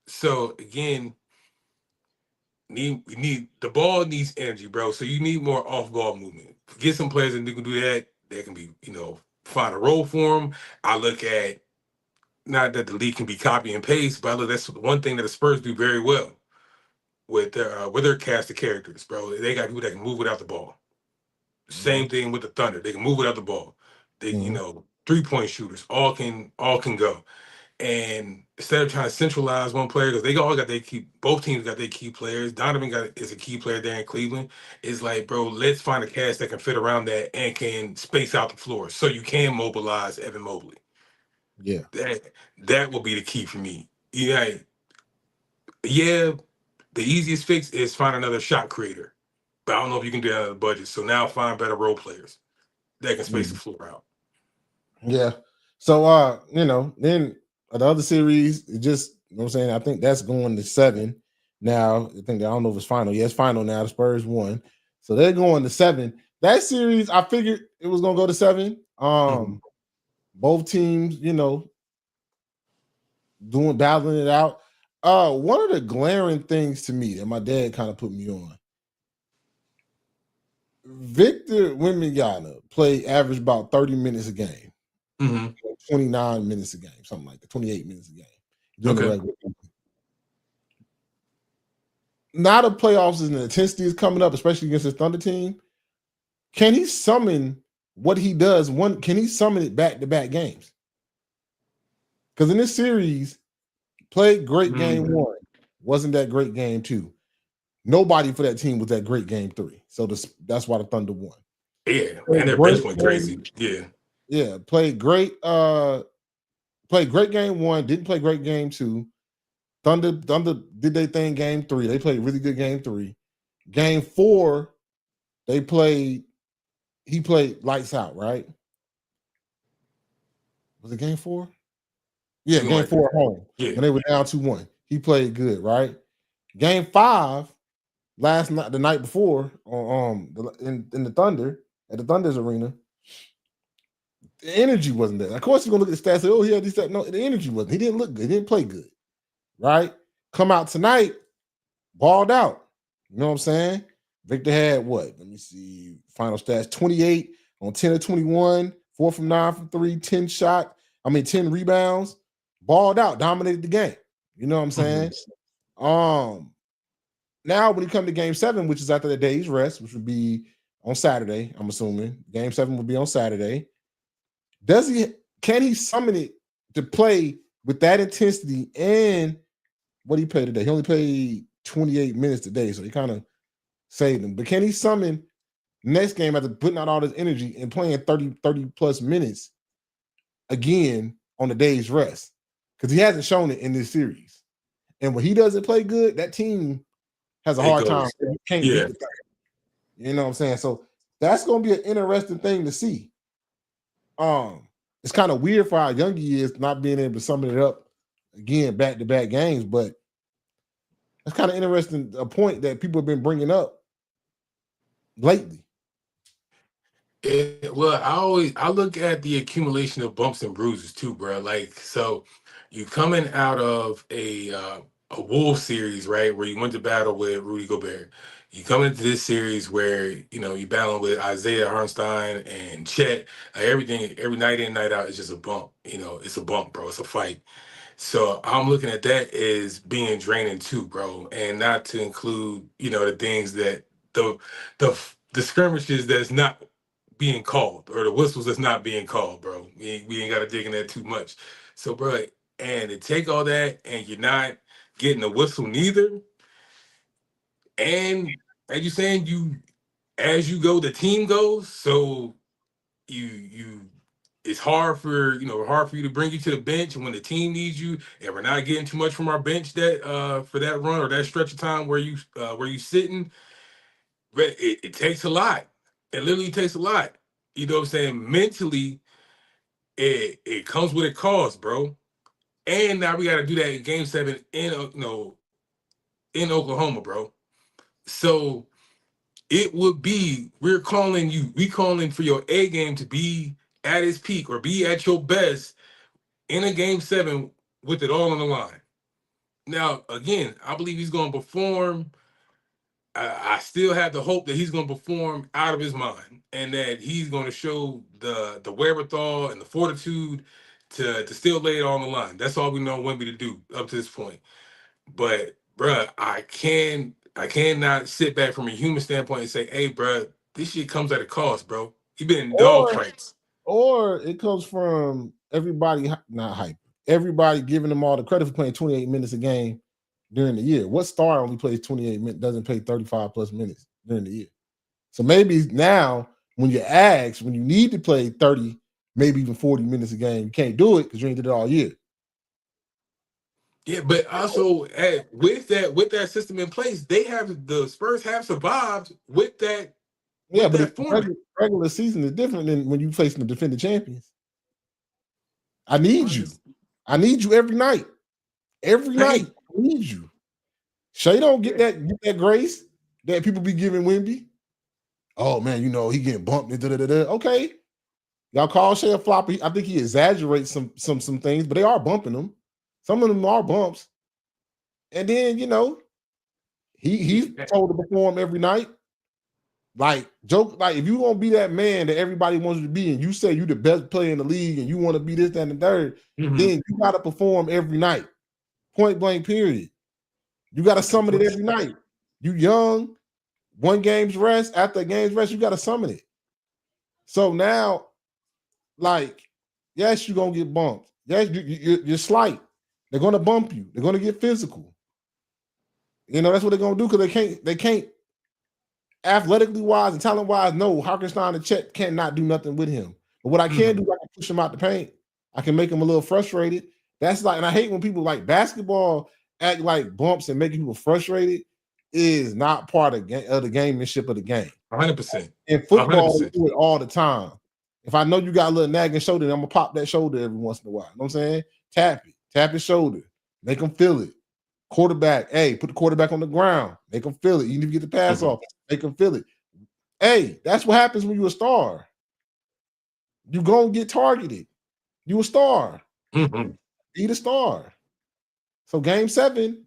So again, the ball needs energy, bro. So you need more off-ball movement. Get some players that can do that. They can be, find a role for them. I look at, not that the league can be copy and paste, but I look, that's one thing that the Spurs do very well with their cast of characters, bro. They got people that can move without the ball. Same thing with the Thunder. They can move without the ball. They, 3-point shooters, all can go. And instead of trying to centralize one player, because they all got both teams got their key players. Donovan is a key player there in Cleveland. It's like, bro, let's find a cast that can fit around that and can space out the floor so you can mobilize Evan Mobley. Yeah. That will be the key for me. Yeah, the easiest fix is find another shot creator. But I don't know if you can do that out of the budget. So now find better role players that can space the floor out. Yeah. So then the other series, it just, what I'm saying, I think that's going to 7. Now, I don't know if it's final. Yeah, it's final now. The Spurs won. So they're going to 7. That series, I figured it was going to go to 7. Both teams, battling it out. One of the glaring things to me that my dad kind of put me on, Victor Wembanyama averaged about 30 minutes a game. 29 minutes a game, something like that, 28 minutes a game. Okay. Now the playoffs and the intensity is coming up, especially against this Thunder team. Can he summon what he does? Can he summon it back-to-back games? Because in this series, played great game 1, wasn't that great game 2. Nobody for that team was that great game 3. So that's why the Thunder won. Yeah, and their bench went crazy. Yeah, played great. Played great game 1, didn't play great game 2. Thunder did their thing game 3. They played really good game 3. Game 4, he played lights out, right? Was it game 4? Yeah, game 4 at home. Yeah. When they were down 2-1. He played good, right? Game 5, last night, the night before, in the Thunder, at the Thunder's arena, the energy wasn't there. Of course, you're gonna look at the stats and say, oh, he had these stats. No, the energy wasn't. He didn't look good. He didn't play good. Right? Come out tonight, balled out. You know what I'm saying? Victor had what? Let me see. Final stats: 28 on 10 of 21, 4 from 9 from 3, 10 rebounds, balled out, dominated the game. You know what I'm saying? Now when you come to game 7, which is after the day's rest, which would be on Saturday, I'm assuming. Game 7 will be on Saturday. Can he summon it to play with that intensity? And what he played today? He only played 28 minutes today, so he kind of saved him. But can he summon next game after putting out all this energy and playing 30 plus minutes again on the day's rest? Because he hasn't shown it in this series. And when he doesn't play good, that team has a hard time. You can't beat the thing. You know what I'm saying? So that's going to be an interesting thing to see. It's kind of weird for how young he is not being able to summon it up again back-to-back games, but that's kind of interesting, a point that people have been bringing up lately. Well, I look at the accumulation of bumps and bruises too, bro. Like, so you coming out of a Wolves series, right, where you went to battle with Rudy Gobert. You come into this series where you battling with Isaiah Hartenstein and Chet. Everything, every night in, night out, is just a bump. It's a bump, bro. It's a fight. So I'm looking at that as being draining too, bro, and not to include, the things that the the skirmishes that's not being called or the whistles that's not being called, bro. We ain't got to dig in that too much. So, bro, and to take all that and you're not getting a whistle neither, and as you saying, as you go, the team goes. So you it's hard for you to bring you to the bench when the team needs you, and we're not getting too much from our bench that for that run or that stretch of time where you sitting. But it takes a lot. It literally takes a lot. You know what I'm saying? Mentally, it comes with a cost, bro. And now we got to do that in Game 7 in Oklahoma, bro. So it would be we calling for your A game to be at its peak or be at your best in a Game 7 with it all on the line. Now, again, I believe he's going to perform. I still have the hope that he's going to perform out of his mind and that he's going to show the wherewithal and the fortitude to still lay it all on the line. That's all we know Wnba to do up to this point. But, bruh, I cannot sit back from a human standpoint and say, hey, bruh, this shit comes at a cost, bro. He been in dog fights. Or it comes from everybody not hype. Everybody giving them all the credit for playing 28 minutes a game during the year. What star only plays 28 minutes, doesn't play 35 plus minutes during the year? So maybe now when you need to play 30, maybe even 40 minutes a game, you can't do it because you ain't did it all year. Yeah, but also with that system in place, the Spurs have survived with that. Yeah, but regular season is different than when you facing the defending champions. I need you. I need you every night. Every night, I need you. Shea don't get that grace that people be giving Wnba. Oh man, he getting bumped. Okay, y'all call Shea a flopper. I think he exaggerates some things, but they are bumping him. Some of them are bumps. And then he's told to perform every night. Like if you gonna be that man that everybody wants you to be, and you say you the best player in the league, and you want to be this, that, and the third, then you gotta perform every night. Point blank, period. You gotta summon it every night. You young, one game's rest. After a game's rest, you gotta summon it. So now, yes, you're gonna get bumped. Yes, you're slight. They're gonna bump you. They're gonna get physical. That's what they're gonna do because they can't athletically wise and talent wise. No, Harkenstein and Chet cannot do nothing with him. But what I can do, I can push him out the paint. I can make him a little frustrated. And I hate when people like basketball act like bumps and making people frustrated is not part of the gamemanship of the game. 100%. In football, we do it all the time. If I know you got a little nagging shoulder, I'm gonna pop that shoulder every once in a while. You know what I'm saying? Tap his shoulder, make him feel it. Quarterback, put the quarterback on the ground, make him feel it. Even if you get the pass off, make him feel it. Hey, that's what happens when you're a star. You're gonna get targeted. You a star. Be the star. So Game 7,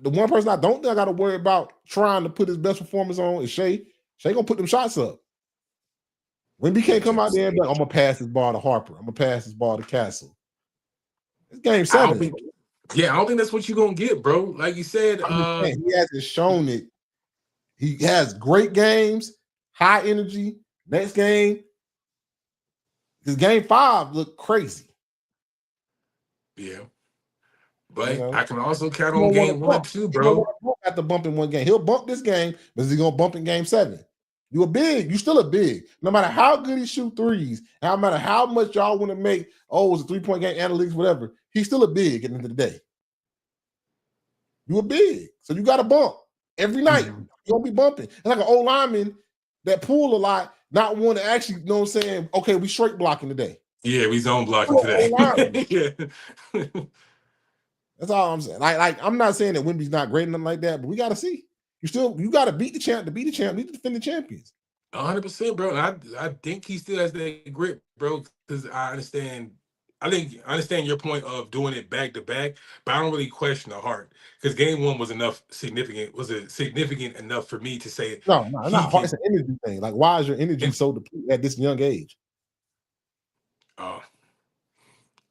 the one person I don't think I got to worry about trying to put his best performance on is Shea. Shea gonna put them shots up. Wnba can't come out there and be like, I'm gonna pass this ball to Harper. I'm gonna pass this ball to Castle. It's Game 7. I don't think that's what you're gonna get, bro. Like you said, he hasn't shown it. He has great games, high energy. Next game, his Game 5 looked crazy. Yeah. But I can also count on Game 1 too, bro. At the bump in one game. He'll bump this game, but is he gonna bump in Game 7? You still a big. No matter how good he shoot threes, no matter how much y'all want to make, it's a 3-point game, analytics, whatever, he's still a big at the end of the day. You a big. So you gotta bump every night. You're gonna be bumping. It's like an old lineman that pull a lot, not want to actually, saying, okay, we straight blocking today. Yeah, we zone blocking today. Yeah. That's all I'm saying. Like I'm not saying that Wemby's not great, nothing like that, but we gotta see. You gotta beat the champ to beat the champ. You need to defend the champions. 100%, bro. I think he still has that grip, bro. Because I understand your point of doing it back to back, but I don't really question the heart because Game 1 was significant. Was it significant enough for me to say? No, not hard. It's an energy thing. Like, why is your energy so depleted at this young age?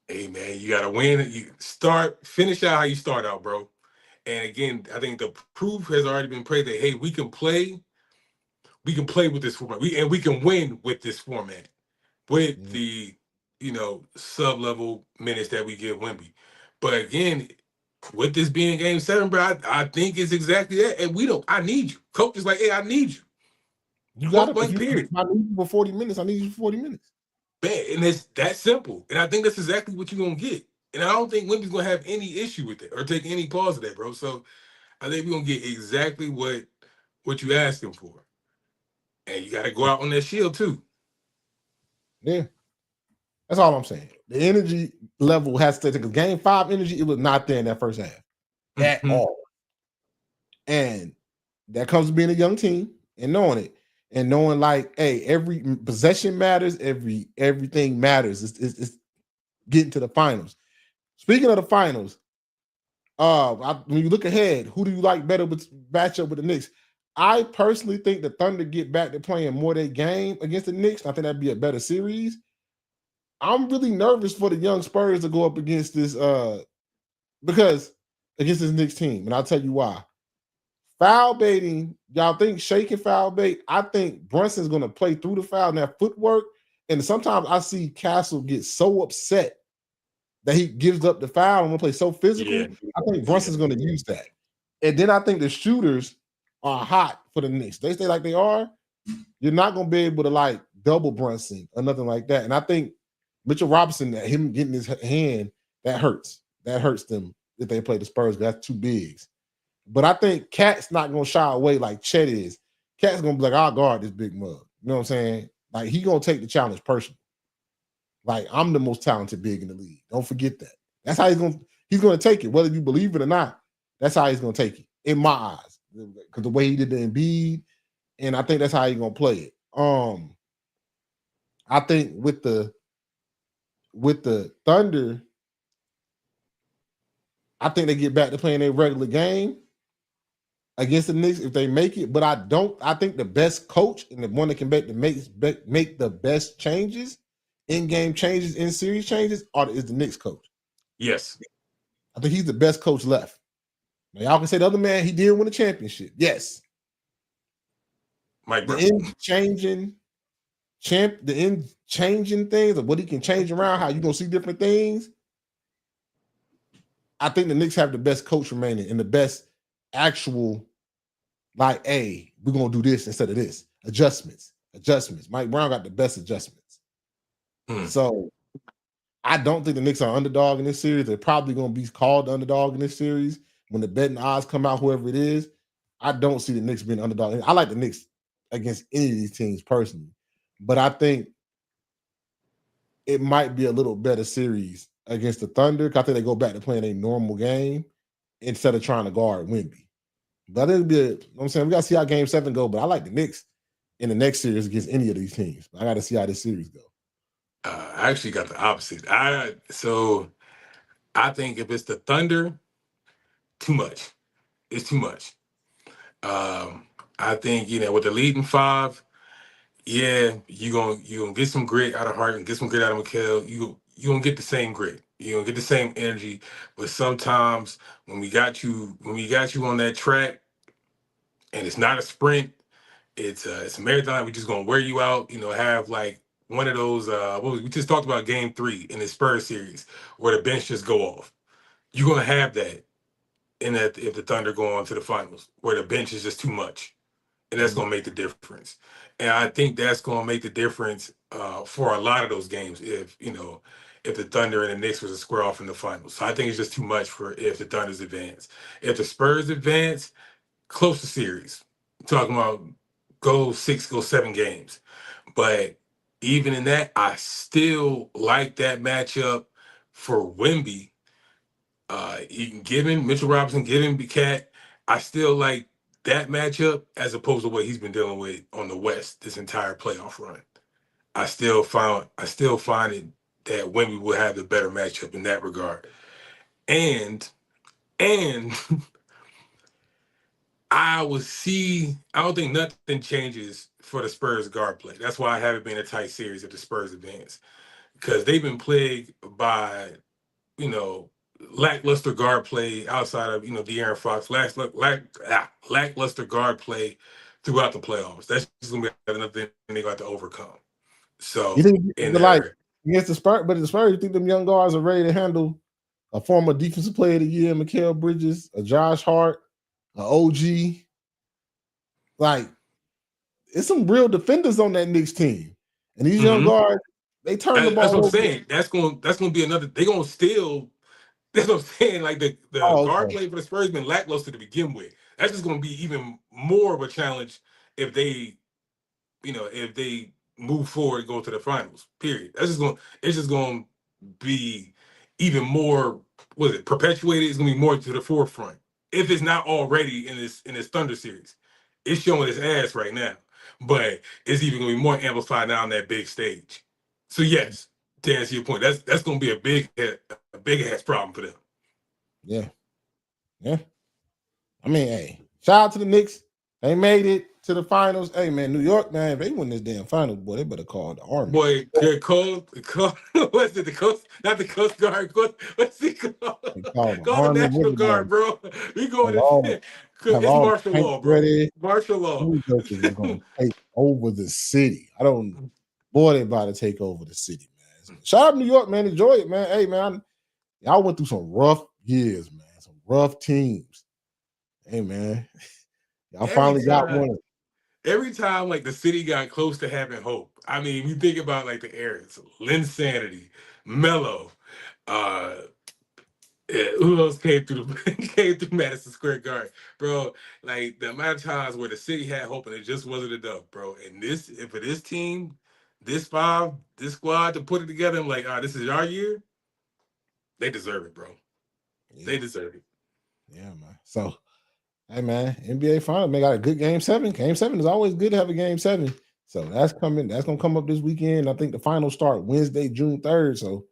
Hey man, you gotta win. You finish out how you start out, bro. And again, I think the proof has already been played that hey, we can play with this format. We can win with this format with the sub-level minutes that we give Wemby. But again, with this being game 7, bro, I think it's exactly that. And I need you. Coach is like, hey, I need you. You got Point blank period. I need you for 40 minutes. I need you for 40 minutes. Man, and it's that simple. And I think that's exactly what you're gonna get. And I don't think Wemby's gonna have any issue with it or take any pause of that, bro. So I think we're gonna get exactly what you asked him for. And you gotta go out on that shield too. Yeah. That's all I'm saying. The energy level has to take because game 5 energy, it was not there in that first half at all. And that comes to being a young team and knowing it. And knowing like, hey, every possession matters, everything matters. It's getting to the finals. Speaking of the finals, when you look ahead, who do you like better with matchup with the Knicks? I personally think the Thunder get back to playing more their game against the Knicks. I think that'd be a better series. I'm really nervous for the young Spurs to go up against this because against this Knicks team, and I'll tell you why. Foul baiting, y'all think shaking foul bait? I think Brunson's going to play through the foul and that footwork. And sometimes I see Castle get so upset that he gives up the foul and will play so physical. Yeah. I think Brunson's going to use that. And then I think the shooters are hot for the Knicks. They stay like they are. You're not going to be able to like double Brunson or nothing like that. And I think Mitchell Robinson, him getting his hand, that hurts. That hurts them if they play the Spurs. That's two bigs. But I think Cat's not going to shy away like Chet is. Cat's going to be like, I'll guard this big mug. You know what I'm saying? Like, he going to take the challenge personally. Like, I'm the most talented big in the league. Don't forget that. That's how he's going to take it. Whether you believe it or not, that's how he's going to take it, in my eyes. Because the way he did the Embiid, and I think that's how he's going to play it. I think with the Thunder, I think they get back to playing their regular game against the Knicks if they make it, but I think the best coach and the one that can make the best changes, in-game changes, in-series changes, is the Knicks coach. Yes. I think he's the best coach left. Now, y'all can say the other man, he did win a championship. Yes. Mike the end changing things, or what he can change around, how you gonna see different things. I think the Knicks have the best coach remaining and the best actual, like, hey, we're going to do this instead of this. Adjustments. Mike Brown got the best adjustments. So I don't think the Knicks are underdog in this series. They're probably going to be called the underdog in this series. When the betting odds come out, whoever it is, I don't see the Knicks being underdog. I like the Knicks against any of these teams personally. But I think it might be a little better series against the Thunder. I think they go back to playing a normal game instead of trying to guard Wemby. But it'll be, you know what I'm saying? We got to see how game 7 go. But I like the Knicks in the next series against any of these teams. I got to see how this series go. I actually got the opposite. So I think if it's the Thunder, too much. It's too much. I think, with the leading 5, yeah, you're gonna get some grit out of Hart and get some grit out of Mikal. You're gonna get the same grit. You're gonna get the same energy. But sometimes when we got you on that track, and it's not a sprint, it's a marathon. We're just gonna wear you out. Have like one of those. We just talked about Game 3 in the Spurs series where the bench just go off. You're gonna have that if the Thunder go on to the finals where the bench is just too much. And that's going to make the difference. And I think that's going to make the difference for a lot of those games if the Thunder and the Knicks was to square off in the finals. So I think it's just too much for if the Thunder's advance. If the Spurs advance, close to series. I'm talking about go 6, go 7 games. But even in that, I still like that matchup for Wemby. You can give him Mitchell Robinson, give him Cat. I still like that matchup as opposed to what he's been dealing with on the West this entire playoff run. I still find it that Wemby will have the better matchup in that regard. And I don't think nothing changes for the Spurs guard play. That's why I have it being a tight series if the Spurs advance. because they've been plagued by, lackluster guard play outside of, De'Aaron Fox, lackluster guard play throughout the playoffs. That's just going to be another thing they got to overcome. So, you think against the Spurs, but the Spurs, you think them young guards are ready to handle a former defensive player of the year, Mikal Bridges, a Josh Hart, an OG? Like, it's some real defenders on that Knicks team. And these young guards, they turn the ball That's what I'm over. saying. That's going to be another. They're going to steal. That's what I'm saying. Like the guard play for the Spurs been lackluster to begin with. That's just going to be even more of a challenge if they, if they move forward and go to the finals. Period. It's just going to be even more. Perpetuated? It's going to be more to the forefront if it's not already in this Thunder series. It's showing its ass right now, but it's even going to be more amplified now on that big stage. So yes, to answer your point, that's going to be a big ass problem for them. Yeah. I mean, hey, shout out to the Knicks. They made it to the finals. Hey, man, New York, man, if they win this damn finals, boy, they better call the Army. Boy, what's it? The Coast, not the Coast Guard. What's it called? Call the National Guard, bro. We going to. It's martial law, bro. Martial law. Is going to take over the city. Boy, they about to take over the city, man. Shout out to New York, man. Enjoy it, man. Hey, man, y'all went through some rough years, man. Some rough teams. Hey, man, y'all finally got one. Every time, like, the city got close to having hope. I mean, you think about, like, the eras. Linsanity, Melo, who else came through Madison Square Garden, bro? Like, the amount of times where the city had hope and it just wasn't enough, bro. And for this team, this squad to put it together, I'm like, this is our year. They deserve it, bro. Yeah. They deserve it. Yeah, man. So, hey, man, NBA Finals, man, got a good Game 7. Game 7 is always good to have a Game 7. So that's coming. That's going to come up this weekend. I think the finals start Wednesday, June 3rd. So,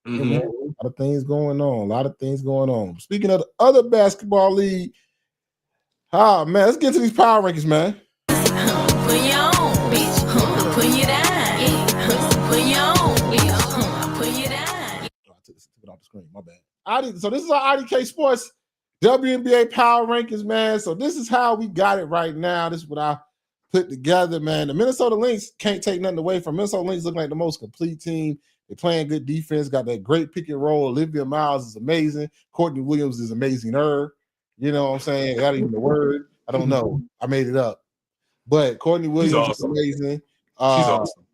hey, man, a lot of things going on. Speaking of the other basketball league, man, let's get to these power rankings, man. Put you on, bitch. Put you down. Put you on, bitch. Put you down. I took it off the screen. My bad. So this is our IDK Sports WNBA power rankings, man. So this is how we got it right now. This is what I put together, man. The Minnesota Lynx can't take nothing away from Minnesota Lynx. Looking like the most complete team. They're playing good defense. Got that great pick and roll. Olivia Miles is amazing. Courtney Williams is amazing. You know what I'm saying? That ain't even the word. I don't know. I made it up. But Courtney Williams is amazing. She's awesome.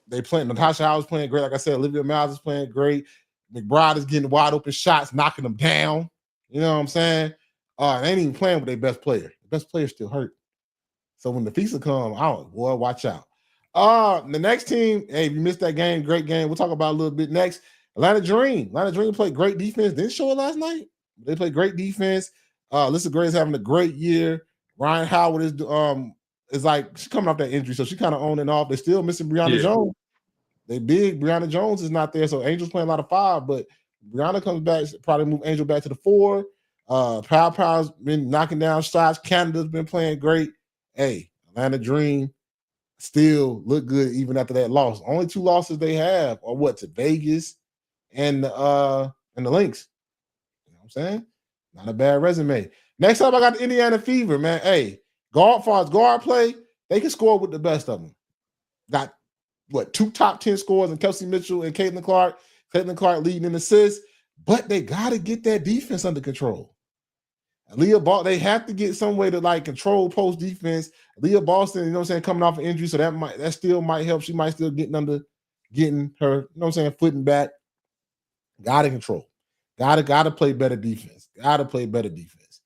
They playing. Natasha Howard's playing great. Like I said, Olivia Miles is playing great. McBride is getting wide open shots, knocking them down. You know what I'm saying? They ain't even playing with their best player. The best player still hurt. So when the FISA come, boy, watch out. The next team, hey, if you missed that game, great game. We'll talk about it a little bit next. Atlanta Dream. Atlanta Dream played great defense. Didn't show it last night. They played great defense. Alyssa Gray is having a great year. Ryan Howard is like, she's coming off that injury, so she kind of on and off. They're still missing Brianna Jones. They big. Brianna Jones is not there, so Angel's playing a lot of 5, but Brianna comes back, probably move Angel back to the 4. Powell's been knocking down shots. Canada's been playing great. Hey, Atlanta Dream still look good even after that loss. Only 2 losses they have are to Vegas and the Lynx. You know what I'm saying? Not a bad resume. Next up, I got the Indiana Fever, man. Hey, guard play, they can score with the best of them. Got 2 top 10 scores in Kelsey Mitchell and Caitlin Clark. Caitlin Clark leading in assists, but they got to get that defense under control. Leah Ball, they have to get some way to like control post defense. Leah Boston, you know what I'm saying, coming off an injury, so that still might help. She might still getting her, you know what I'm saying, footing back. Got to control. Got to play better defense. Got to play better defense.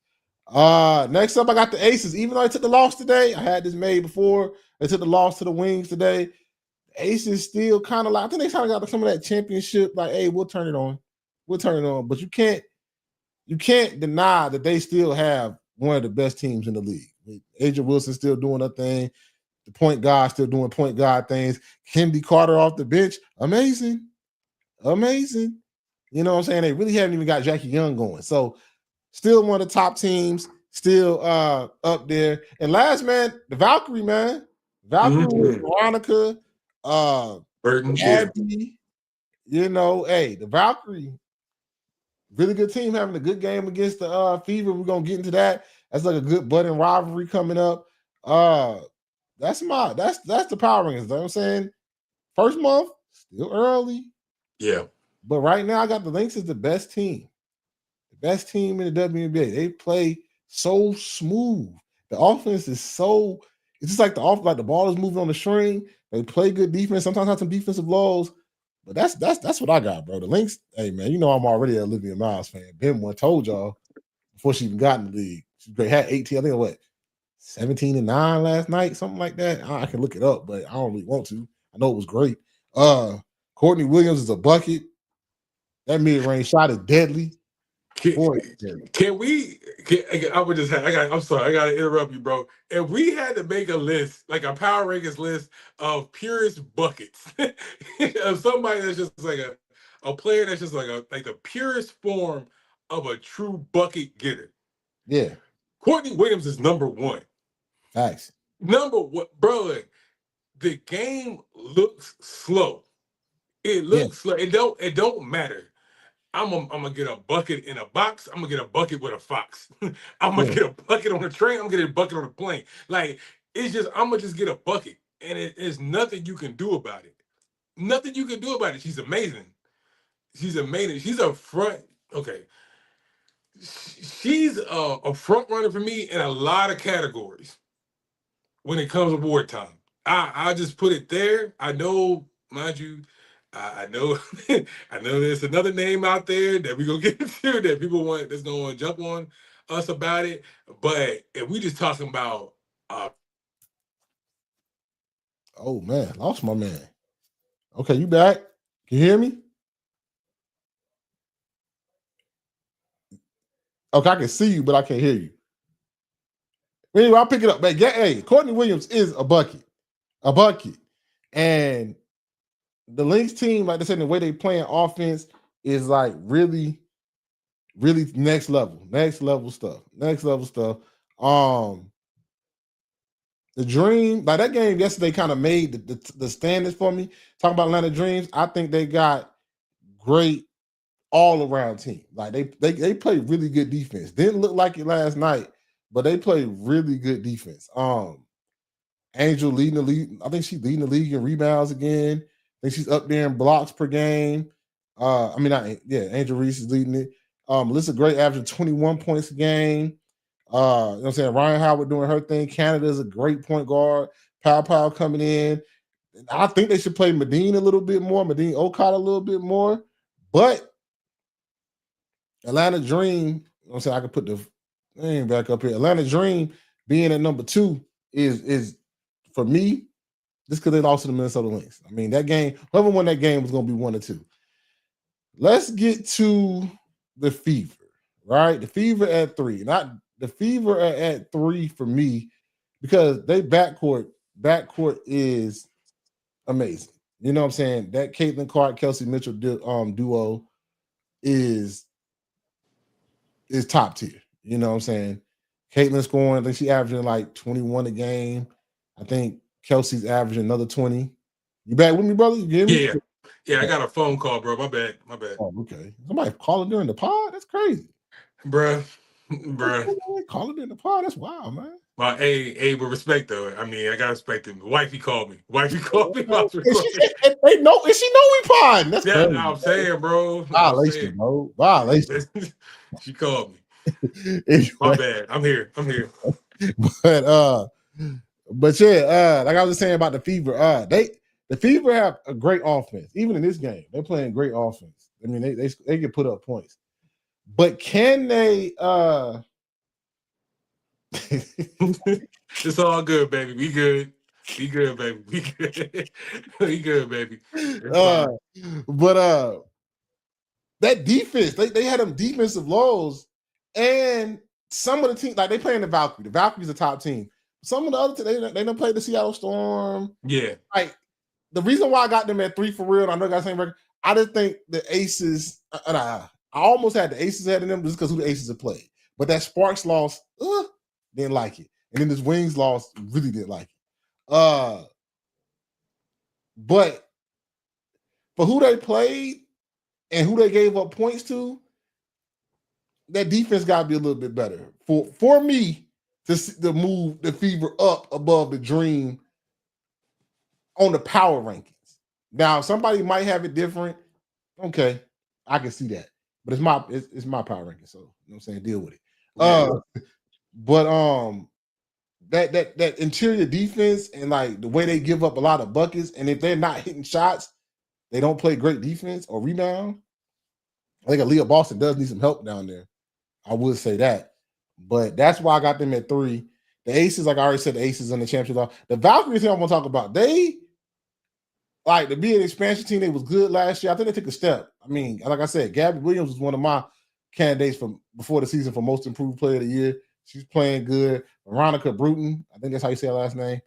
Next up, I got the Aces. Even though I took the loss today, I had this made before. They took the loss to the Wings today. The Aces still kind of like, I think they kind of got some of that championship. Like, hey, we'll turn it on. But you can't deny that they still have one of the best teams in the league. Adrian Wilson still doing her thing. The point guard still doing point guard things. Kennedy Carter off the bench. Amazing. You know what I'm saying? They really haven't even got Jackie Young going. So still one of the top teams, still up there. And last, man, the Valkyrie, man. Veronica, Burton, Abby, you know, hey, the Valkyrie, really good team having a good game against the Fever. We're gonna get into that. That's like a good budding rivalry coming up. That's the power rankings. You know what I'm saying? First month, still early. Yeah. But right now, I got the Lynx as the best team. The best team in the WNBA. They play so smooth. The offense is so, it's just like the ball is moving on the string. They play good defense, sometimes have some defensive lows. But that's what I got, bro. The Lynx, hey man, you know I'm already an Olivia Miles fan. Ben one told y'all before she even got in the league. She had 18, I think what 17-9 last night, something like that. I can look it up, but I don't really want to. I know it was great. Courtney Williams is a bucket. That mid-range shot is deadly. Can we? I'm sorry, I gotta interrupt you, bro. If we had to make a list, like a power rankings list of purest buckets, of somebody that's just like a player that's just like the purest form of a true bucket getter. Yeah, Courtney Williams is number one. Thanks. Number one, bro. Like, the game looks slow. It looks slow. It don't matter. I'm gonna get a bucket in a box. I'm gonna get a bucket with a fox. I'm gonna get a bucket on a train. I'm gonna get a bucket on a plane. Like, it's just, I'm gonna just get a bucket, and there's nothing you can do about it. Nothing you can do about it. She's amazing. She's amazing. She's a front. Okay, she's a front runner for me in a lot of categories when it comes to award time. I'll just put it there. I know, mind you, I know I know there's another name out there that we're gonna get into that people that's gonna jump on us about it. But if we just talking about oh man, lost my man. Okay, you back? Can you hear me? Okay, I can see you, but I can't hear you. Anyway, I'll pick it up. But yeah, hey, Courtney Williams is a bucket. And the Lynx team, like I said, the way they playing offense is like really, really next level stuff. The Dream, like that game yesterday kind of made the standards for me. Talking about Atlanta Dreams, I think they got great all-around team. Like they play really good defense. Didn't look like it last night, but they play really good defense. Angel leading the league. I think she's leading the league in rebounds again. I think she's up there in blocks per game. Angel Reese is leading it. Melissa Gray averaging 21 points a game. You know what I'm saying? Ryan Howard doing her thing. Canada's a great point guard. Pow coming in. I think they should play Medine a little bit more, Medine Okada a little bit more. But Atlanta Dream, you know what I'm saying? I can put the name back up here. Atlanta Dream being at number 2 is for me, just because they lost to the Minnesota Lynx. I mean, that game, whoever won that game was going to be 1 or 2. Let's get to the Fever, right? The Fever at 3. Not the Fever at 3 for me, because they backcourt is amazing. You know what I'm saying? That Caitlin Clark, Kelsey Mitchell duo is top tier. You know what I'm saying? Caitlin scoring, I think she averaging like 21 a game. I think Kelsey's averaging another 20. You back with me, brother? You get me? Yeah, I got a phone call, bro. My bad. Oh, okay. Somebody calling during the pod? That's crazy. Bruh. Calling during the pod? That's wild, man. Well, hey, with respect though. I mean, I gotta respect him. Wifey called me. They know we pod. That's crazy. I'm saying, bro. Violation, bro. Violation. She called me. Anyway. My bad. I'm here. But yeah, like I was just saying about the Fever, the Fever have a great offense. Even in this game, they're playing great offense. I mean, they can put up points. But can they it's all good, baby. We good. Be good, baby. We good. We good, baby. But that defense, they had them defensive lows, and some of the teams, like they playing the Valkyrie. The Valkyrie's a top team. Some of the other teams, they don't play the Seattle Storm. Yeah. Like the reason why I got them at 3 for real, I know I got the same record. I didn't think the Aces, I almost had the Aces ahead of them just because who the Aces have played. But that Sparks loss, didn't like it. And then this Wings loss, really didn't like it. But for who they played and who they gave up points to, that defense got to be a little bit better for me to move the Fever up above the Dream on the power rankings. Now, somebody might have it different. Okay, I can see that, but it's my power ranking, so you know what I'm saying, deal with it. Yeah. But that interior defense and like the way they give up a lot of buckets, and if they're not hitting shots, they don't play great defense or rebound. I think Aaliyah Boston does need some help down there. I would say that, but that's why I got them at 3. The Aces, like I already said, the Aces on the championship. The Valkyries, I want to talk about. They like to be an expansion team. They was good last year. I think they took a step. I mean, like I said, Gabby Williams was one of my candidates from before the season for most improved player of the year. She's playing good. Veronica Bruton, I think that's how you say her last name.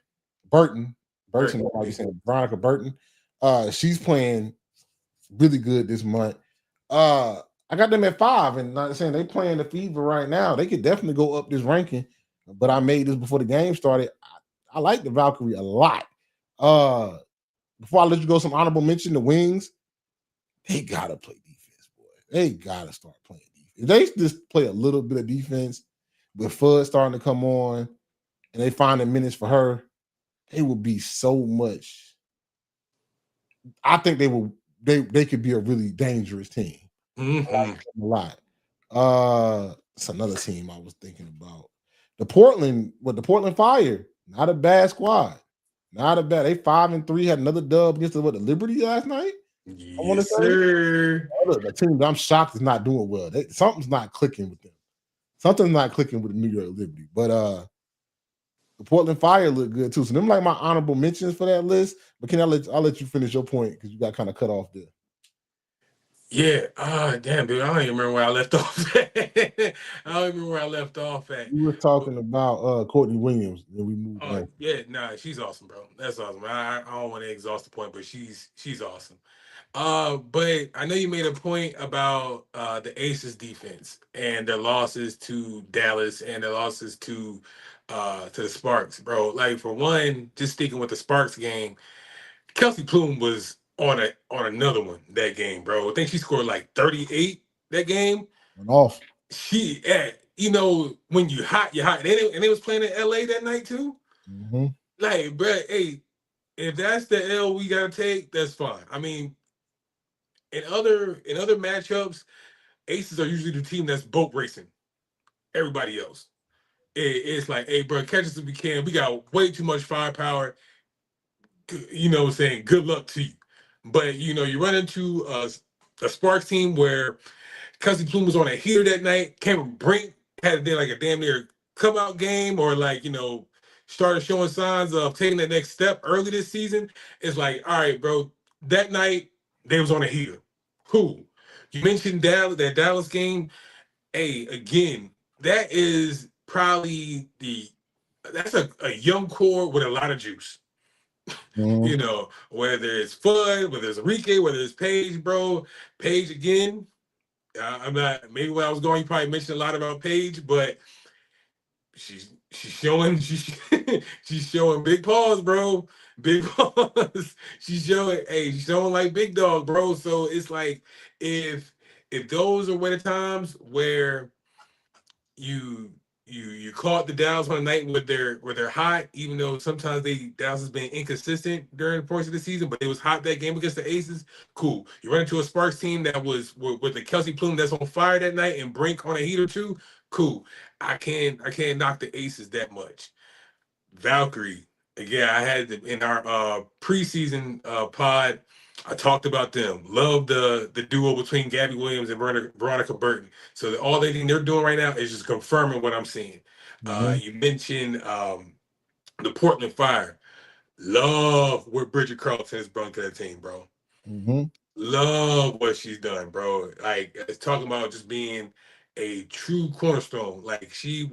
Burton, how you saying Veronica Burton. She's playing really good this month. I got them at 5, and like I'm saying, they playing the Fever right now. They could definitely go up this ranking, but I made this before the game started. I like the Valkyrie a lot. Before I let you go, some honorable mention, the Wings. They gotta play defense, boy. They gotta start playing defense. If they just play a little bit of defense with Fudd starting to come on, and they find the minutes for her, it would be so much. I think they could be a really dangerous team. Mm-hmm. I like them a lot. It's another team I was thinking about. The Portland Fire, not a bad squad. Not a bad. They 5-3, had another dub against the Liberty last night. Yes, I want to say, sir. the team that I'm shocked is not doing well. Something's not clicking with them. Something's not clicking with the New York Liberty. But the Portland Fire look good too. So them like my honorable mentions for that list. But I'll let you finish your point because you got kind of cut off there. Yeah. Damn, dude. I don't even remember where I left off at. I don't remember where I left off at. We were talking about Courtney Williams, and we moved on. Yeah, nah, she's awesome, bro. That's awesome. I don't want to exhaust the point, but she's awesome. But I know you made a point about the Aces defense and their losses to Dallas and their losses to the Sparks, bro. Like for one, just sticking with the Sparks game, Kelsey Plume was on another one that game, bro. I think she scored like 38 that game. Went off. She, when you hot, you're hot. And they was playing in LA that night too. Mm-hmm. Like, bro, hey, if that's the L we gotta take, that's fine. I mean, in other matchups, Aces are usually the team that's boat racing everybody else. It's like, hey, bro, catch us if we can. We got way too much firepower. You know what I'm saying? Good luck to you. But, you run into a Sparks team where Kelsey Plume was on a heater that night. Cameron Brink had like a damn near come out game or started showing signs of taking the next step early this season. It's like, all right, bro, that night they was on a heater. Cool. You mentioned that Dallas game. Hey, again, that is probably that's a young core with a lot of juice. Mm-hmm. Whether it's Fudd, whether it's Enrique, whether it's Paige, bro. Paige again. I'm not. Maybe when I was going, you probably mentioned a lot about Paige, but she's showing she's showing big paws, bro. Big paws. She's showing like big dog, bro. So it's like if those are the times where you caught the Dallas on a night where they're hot, even though sometimes Dallas has been inconsistent during the course of the season, but it was hot that game against the Aces. Cool. You run into a Sparks team that was with the Kelsey Plume that's on fire that night and Brink on a heater too. Cool. I can't knock the Aces that much. Valkyrie, again, I had in our preseason pod. I talked about them. Love the duo between Gabby Williams and Veronica Burton. So all they're doing right now is just confirming what I'm seeing. Mm-hmm. You mentioned the Portland Fire. Love what Bridget Carlton has brought to that team, bro. Mm-hmm. Love what she's done, bro. Like, it's talking about just being a true cornerstone. Like, she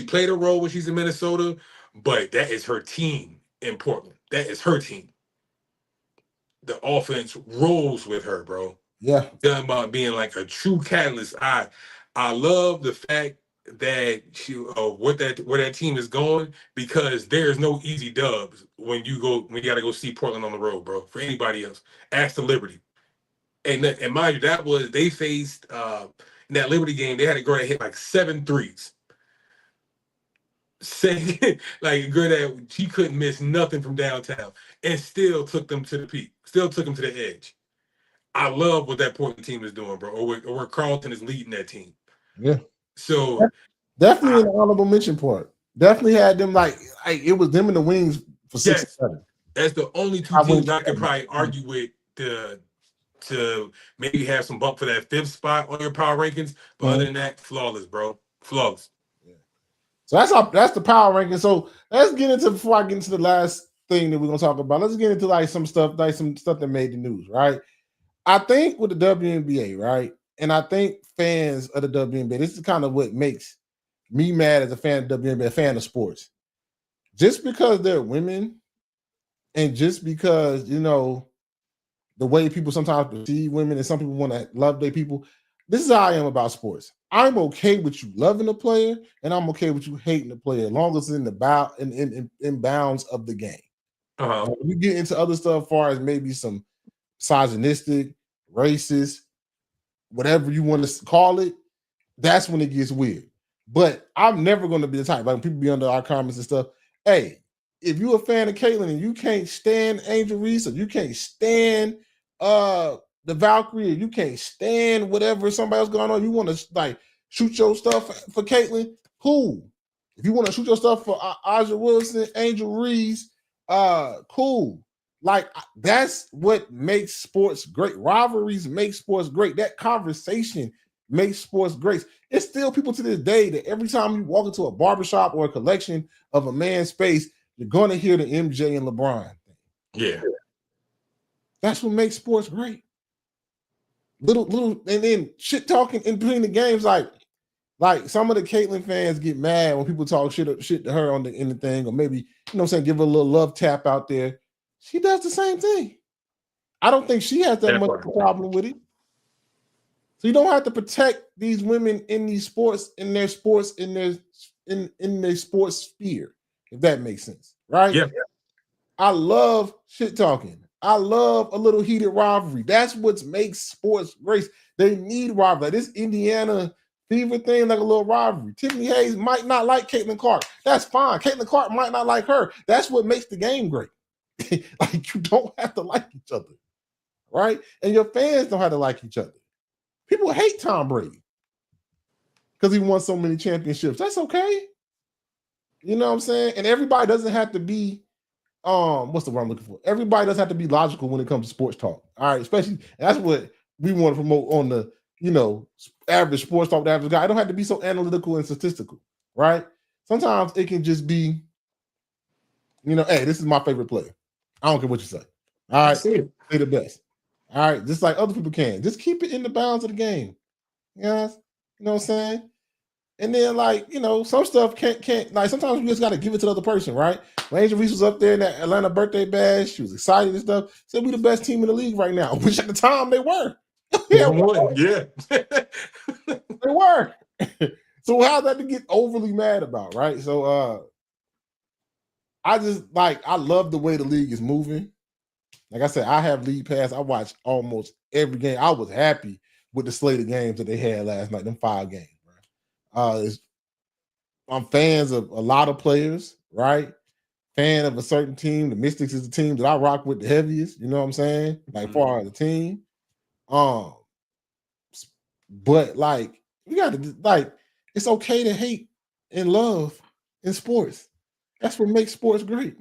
played a role when she's in Minnesota, but that is her team in Portland. That is her team. The offense rolls with her, bro. Yeah. Talking about being like a true catalyst. I love the fact that where that team is going, because there's no easy dubs when you got to go see Portland on the road, bro. For anybody else, ask the Liberty, and mind you, they faced in that Liberty game, they had a girl that hit like 7 threes. Saying like a girl that she couldn't miss nothing from downtown, and still took them to the peak, still took them to the edge. I love what that Portland team is doing, bro, or where Carlton is leading that team. Yeah. So definitely an honorable mention part. Definitely had them like it was them in the wings for 6 or 7. That's the only two teams I could probably argue with to maybe have some bump for that 5th spot on your power rankings. But other than that, flawless, bro. Flawless. Yeah. So that's the power ranking. So let's get into, before I get into the last thing that we're gonna talk about, let's get into like some stuff that made the news, right? I think with the WNBA, right? And I think fans of the WNBA, this is kind of what makes me mad as a fan of WNBA, a fan of sports. Just because they're women, and just because, you know, the way people sometimes perceive women, and some people want to love their people. This is how I am about sports. I'm okay with you loving a player, and I'm okay with you hating the player, as long as it's in bounds of the game. When you get into other stuff, as far as maybe some misogynistic, racist, whatever you want to call it, that's when it gets weird. But I'm never going to be the type, like when people be under our comments and stuff, hey, if you're a fan of Caitlyn and you can't stand Angel Reese, or you can't stand the Valkyrie, or you can't stand whatever somebody else going on, you want to like shoot your stuff for Caitlyn, cool. If you want to shoot your stuff for Aja Wilson, Angel Reese, cool. Like, that's what makes sports great. Rivalries make sports great. That conversation makes sports great. It's still people to this day that every time you walk into a barbershop or a collection of a man's space, you're going to hear the MJ and LeBron thing. Yeah. That's what makes sports great. Little, and then shit talking in between the games, like some of the Caitlyn fans get mad when people talk shit to her in the thing, or maybe, you know what I'm saying, give her a little love tap out there. She does the same thing. I don't think she has that much of a problem with it. So you don't have to protect these women in these sports, in their sports sphere, if that makes sense, right? Yeah. I love shit talking. I love a little heated rivalry. That's what makes sports great. They need rivalry. Like this Indiana Fever thing, like a little rivalry. Tiffany Hayes might not like Caitlin Clark. That's fine. Caitlin Clark might not like her. That's what makes the game great. Like, you don't have to like each other, right? And your fans don't have to like each other. People hate Tom Brady because he won so many championships. That's okay. You know what I'm saying? And everybody doesn't have to be what's the word I'm looking for? Everybody doesn't have to be logical when it comes to sports talk. All right, especially that's what we want to promote on the, you know, average sports talk, the average guy. I don't have to be so analytical and statistical, right? Sometimes it can just be, you know, hey, this is my favorite player. I don't care what you say. All right, say the best. All right, just like other people can. Just keep it in the bounds of the game. Yes, you know what I'm saying? And then, like, you know, some stuff can't like sometimes you just got to give it to the other person, right? When Angel Reese was up there in that Atlanta birthday bash, she was excited and stuff. Said we the best team in the league right now, which at the time they were. Yeah. They were. So how's that to get overly mad about, right? So I love the way the league is moving. Like I said, I have league pass. I watch almost every game. I was happy with the slate of games that they had last night, them 5 games. I'm fans of a lot of players, right? Fan of a certain team. The Mystics is the team that I rock with the heaviest. You know what I'm saying? Like, far as the team. But like, you got to, like, it's okay to hate and love in sports. That's what makes sports great.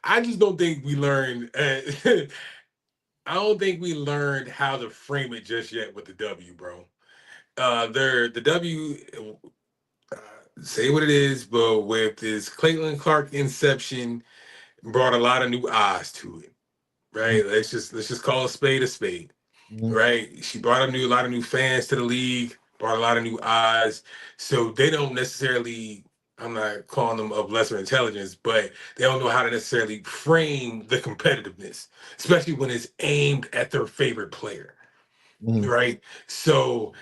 I just don't think we learned. I don't think we learned how to frame it just yet with the W, bro. The W, say what it is, but with this Caitlin Clark inception, brought a lot of new eyes to it, right? Let's just call a spade, right? She brought a lot of new fans to the league, brought a lot of new eyes, so they don't necessarily. I'm not calling them of lesser intelligence, but they don't know how to necessarily frame the competitiveness, especially when it's aimed at their favorite player, right? So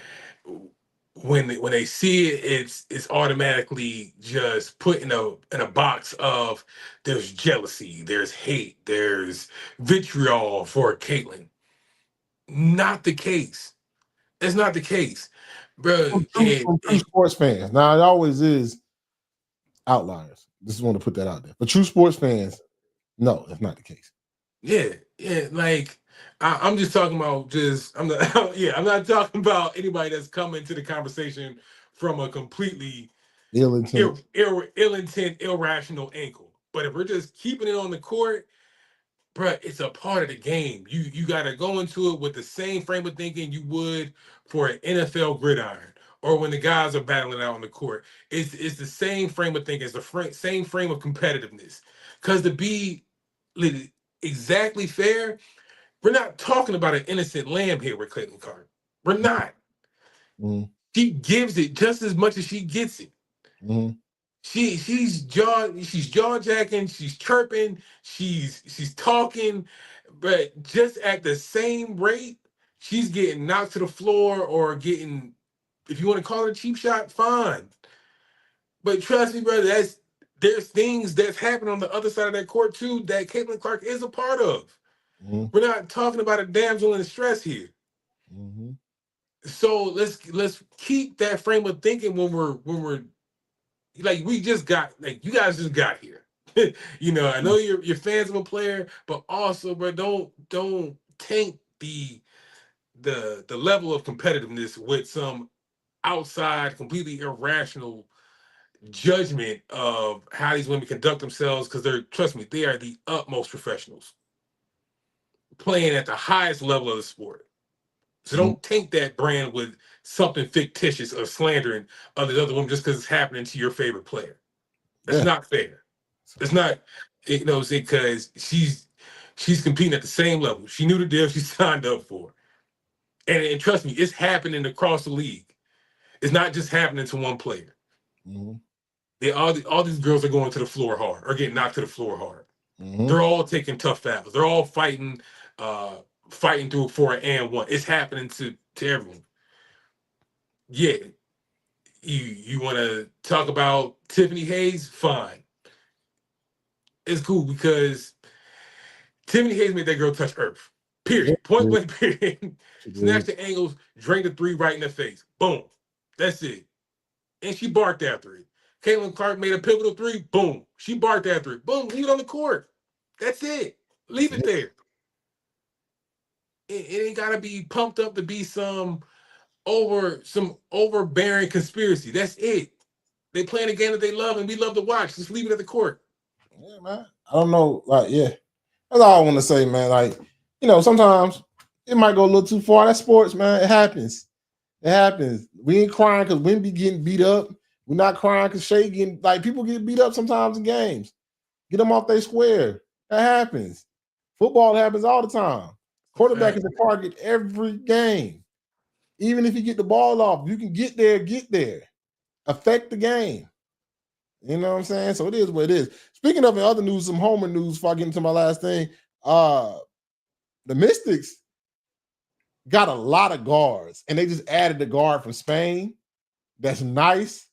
when they see it, it's automatically just put in a box of there's jealousy, there's hate, there's vitriol for Caitlyn. Not the case. It's not the case, bro. From true sports fans. Now it always is outliers. Just want to put that out there. But true sports fans, no, that's not the case. Yeah, like I'm just talking about I'm not talking about anybody that's coming to the conversation from a completely ill intent, irrational angle. But if we're just keeping it on the court, bruh, it's a part of the game. You got to go into it with the same frame of thinking you would for an NFL gridiron or when the guys are battling out on the court. It's the same frame of thinking. It's the same frame of competitiveness. Because to be exactly fair, we're not talking about an innocent lamb here with Caitlyn Clark. We're not. Mm-hmm. She gives it just as much as she gets it. Mm-hmm. She's jaw jacking, she's chirping, she's talking, but just at the same rate, she's getting knocked to the floor or getting, if you want to call it a cheap shot, fine. But trust me, brother, there's things that's happening on the other side of that court too that Caitlyn Clark is a part of. Mm-hmm. We're not talking about a damsel in distress here. Mm-hmm. So let's keep that frame of thinking when we're like you guys just got here. I know you're fans of a player, but also, bro, don't taint the level of competitiveness with some outside, completely irrational judgment of how these women conduct themselves, because trust me, they are the utmost professionals playing at the highest level of the sport. So don't taint that brand with something fictitious or slandering of the other women just because it's happening to your favorite player. That's not fair. It's not, because she's competing at the same level. She knew the deal she signed up for. And trust me, it's happening across the league. It's not just happening to one player. Mm-hmm. All these girls are going to the floor hard or getting knocked to the floor hard. Mm-hmm. They're all taking tough fouls. They're all fighting through for an and one. It's happening to everyone. Yeah. You want to talk about Tiffany Hayes? Fine. It's cool because Tiffany Hayes made that girl touch earth. Period. Point blank, period. Snatched the angles, drank the three right in the face. Boom. That's it. And she barked after it. Caitlyn Clark made a pivotal three. Boom. She barked after it. Boom. Leave it on the court. That's it. Leave it there. It ain't got to be pumped up to be some overbearing conspiracy. That's it. They playing a game that they love and we love to watch. Just leave it at the court. Yeah, man. I don't know. That's all I want to say, man. Sometimes it might go a little too far. That's sports, man. It happens. It happens. We ain't crying because Wnba getting beat up. We're not crying because Shea getting, people get beat up sometimes in games. Get them off their square. That happens. Football happens all the time. Quarterback is a target every game. Even if you get the ball off, you can get there. Affect the game. You know what I'm saying? So it is what it is. Speaking of other news, some Homer news before I get into my last thing. The Mystics got a lot of guards, and they just added a guard from Spain. That's nice.